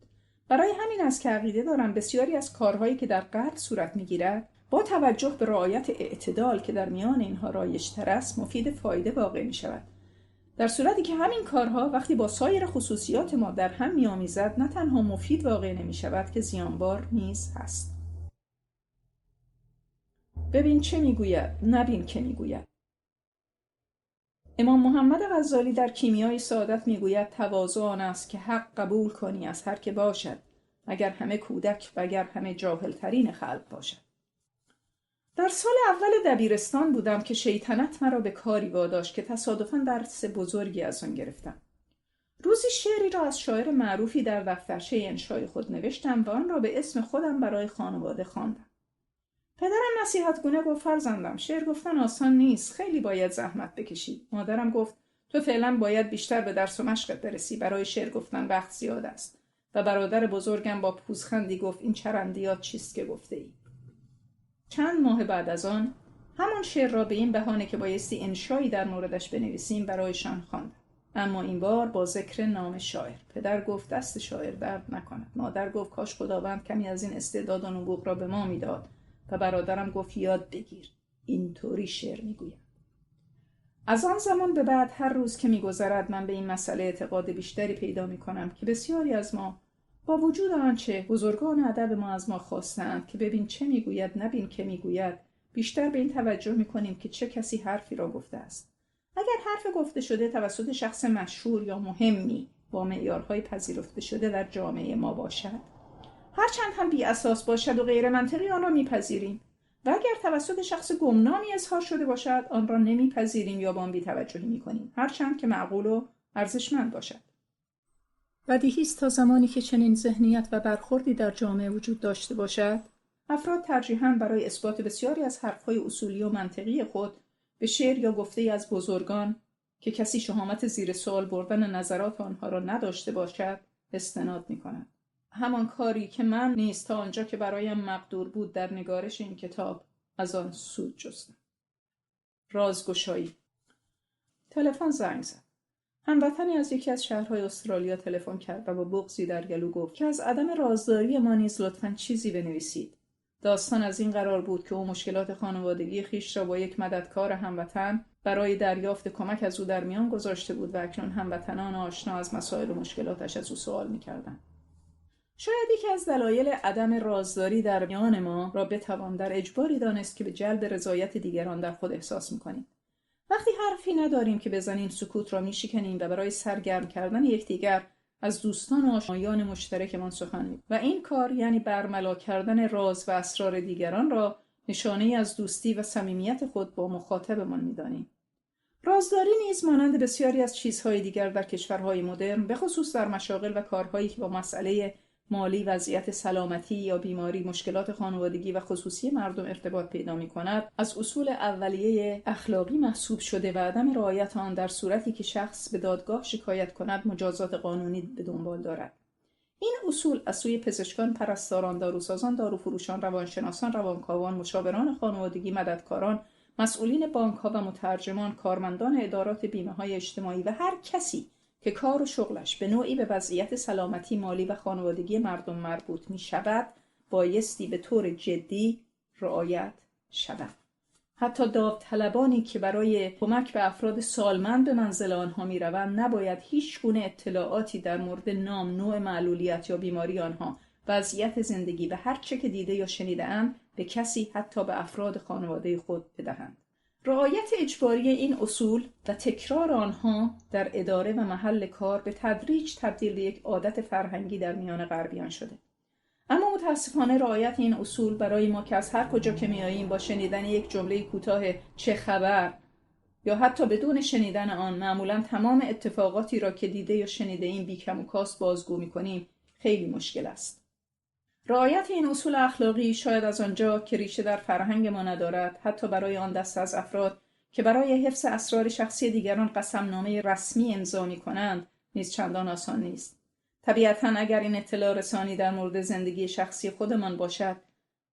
برای همین است که عقیده دارم بسیاری از کارهایی که در غرب صورت می‌گیرد با توجه به رعایت اعتدال که در میان اینها رایج‌تر است، مفید فایده واقع می شود. در صورتی که همین کارها وقتی با سایر خصوصیات ما در هم می‌آمیزد، نه تنها مفید واقع نمی شود که زیانبار نیز هست. ببین چه میگوید، نبین که میگوید. امام محمد غزالی در کیمیای سعادت میگوید تواضع آن است که حق قبول کنی از هر که باشد، اگر همه کودک و اگر همه جاهلترین خلق باشد. در سال اول دبیرستان بودم که شیطنت مرا به کاری واداشت که تصادفاً درس بزرگی از آن گرفتم. روزی شعری را از شاعر معروفی در دفترچه انشای خود نوشتم و آن را به اسم خودم برای خانواده خواندم. پدرم نصیحتگونه گفت فرزندم، شعر گفتن آسان نیست، خیلی باید زحمت بکشی. مادرم گفت تو فعلا باید بیشتر به درس و مشقت برسی، برای شعر گفتن وقت زیاد است. و برادر بزرگم با پوزخندی گفت این چرندیات چیست که گفته ای؟ چند ماه بعد از آن همان شعر را به این بهانه که بایستی انشایی در موردش بنویسیم برایشان خواندم، اما این بار با ذکر نام شاعر. پدر گفت دست شاعر درد نکند. مادر گفت کاش خداوند کمی از این استعداد و نبوغ را به ما میداد. و برادرم گفت یاد بگیر، اینطوری شعر میگویم. از آن زمان به بعد هر روز که میگذرد من به این مسئله اعتقاد بیشتری پیدا میکنم که بسیاری از ما با وجود آنچه بزرگان ادب ما از ما خواستند که ببین چه میگوید نبین که میگوید، بیشتر به این توجه میکنیم که چه کسی حرفی را گفته است. اگر حرف گفته شده توسط شخص مشهور یا مهمی با معیارهای پذیرفته شده در جامعه ما باشد، هرچند هم بی اساس باشد و غیر منطقی آن را میپذیریم، و اگر توسط شخص گمنامی اظهار شده باشد آن را نمیپذیریم یا با آن بی‌توجهی میکنیم، هرچند که معقول و ارزشمند باشد. بدیهی است تا زمانی که چنین ذهنیت و برخوردی در جامعه وجود داشته باشد، افراد ترجیحاً برای اثبات بسیاری از حرفهای اصولی و منطقی خود به شعر یا گفته‌ای از بزرگان که کسی شهامت زیر سوال بردن نظرات آنها را نداشته باشد استناد میکنند. همان کاری که من نیز تا آنجا که برایم مقدور بود در نگارش این کتاب از آن سود جستم. رازگشایی. تلفن زنگ زد. هموطنی از یکی از شهرهای استرالیا تلفن کرد و با بغضی در گلو گفت که از عدم رازداری ما نیز لطفاً چیزی بنویسید. داستان از این قرار بود که او مشکلات خانوادگی خویش را با یک مددکار هموطن برای دریافت کمک از او در میان گذاشته بود و اکنون هموطنان آشنا از مسائل و مشکلاتش از او سوال می‌کردند. شاید یکی از دلایل عدم رازداری در میان ما را بتوان در اجباری دانست که به جلب رضایت دیگران در خود احساس می‌کنیم. وقتی حرفی نداریم که بزنیم سکوت را می‌شکنیم و برای سرگرم کردن یکدیگر از دوستان و آشنایان مشترکمان سخن می‌گوییم و این کار یعنی برملا کردن راز و اسرار دیگران را نشانه‌ای از دوستی و صمیمیت خود با مخاطبمان می‌دانیم. رازداری نیز مانند بسیاری از چیزهای دیگر در کشورهای مدرن، به خصوص در مشاغل و کارهایی که با مسئله مالی، وضعیت سلامتی یا بیماری، مشکلات خانوادگی و خصوصی مردم ارتباط پیدا می‌کند، از اصول اولیه اخلاقی محسوب شده و عدم رعایت آن در صورتی که شخص به دادگاه شکایت کند مجازات قانونی به دنبال دارد. این اصول از سوی پزشکان، پرستاران، داروسازان، داروفروشان، روانشناسان، روانکاوان، مشاوران خانوادگی، مددکاران، مسئولین بانک‌ها و مترجمان، کارمندان ادارات بیمه‌های اجتماعی و هر کسی که کار و شغلش به نوعی به وضعیت سلامتی مالی و خانوادگی مردم مربوط می شود، بایستی به طور جدی رعایت شود. حتی داوطلبانی که برای کمک به افراد سالمند به منزل آنها می روند، نباید هیچ گونه اطلاعاتی در مورد نام، نوع معلولیت یا بیماری آنها، وضعیت زندگی و هر چه که دیده یا شنیده اند به کسی، حتی به افراد خانواده خود بدهند. رعایت اجباری این اصول و تکرار آنها در اداره و محل کار به تدریج تبدیل به یک عادت فرهنگی در میان غربیان شده. اما متاسفانه رعایت این اصول برای ما که از هر کجا که میاییم با شنیدن یک جمله کوتاه چه خبر یا حتی بدون شنیدن آن معمولاً تمام اتفاقاتی را که دیده یا شنیده ایم بی کم و کاست بازگو می‌کنیم خیلی مشکل است. رعایت این اصول اخلاقی شاید از آنجا که ریشه در فرهنگ ما ندارد، حتی برای آن دسته از افراد که برای حفظ اسرار شخصی دیگران قسمنامه رسمی امضا می‌کنند نیز چندان آسان نیست. طبیعتاً اگر این اطلاع رسانی در مورد زندگی شخصی خودمان باشد،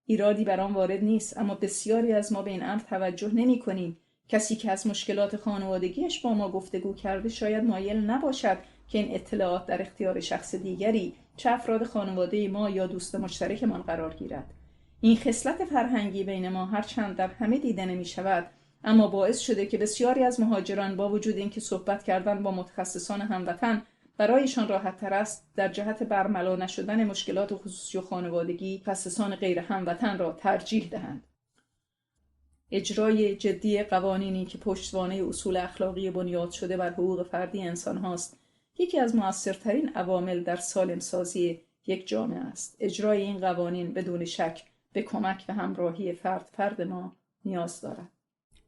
ایرادی بر آن وارد نیست، اما بسیاری از ما به این امر توجه نمی‌کنیم. کسی که از مشکلات خانوادگیش با ما گفتگو کرده شاید مایل نباشد که این اطلاعات در اختیار شخص دیگری، چه افراد خانواده ما یا دوست مشترکمان قرار گیرد. این خصلت فرهنگی بین ما هرچند در همه دیده نمی شود، اما باعث شده که بسیاری از مهاجران با وجود اینکه صحبت کردن با متخصصان هموطن برایشان راحت تر است، در جهت برملا نشدن مشکلات خصوصی و خانوادگی متخصصان غیر هموطن را ترجیح دهند. اجرای جدی قوانینی که پشتوانه اصول اخلاقی بنیاد شده بر حقوق فردی انسان هاست، یکی از مؤثرترین عوامل در سالمسازی یک جامعه است. اجرای این قوانین بدون شک به کمک و همراهی فرد ما نیاز دارد.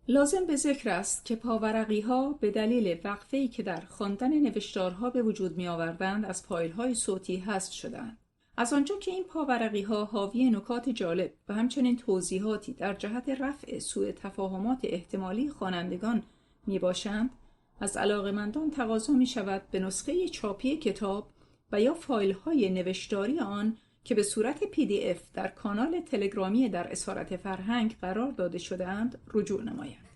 لازم به ذکر است که پاورقی‌ها به دلیل وقفه‌ای که در خواندن نوشتارها به وجود می‌آوردند از فایل‌های صوتی حذف شدند. از آنجا که این پاورقی‌ها حاوی نکات جالب و همچنین توضیحاتی در جهت رفع سوء تفاهمات احتمالی خوانندگان میباشند، از علاقه‌مندان تقاضا می‌شود به نسخه چاپی کتاب و یا فایل‌های نوشتاری آن که به صورت PDF در کانال تلگرامی در اسارت فرهنگ قرار داده شده‌اند رجوع نمایند.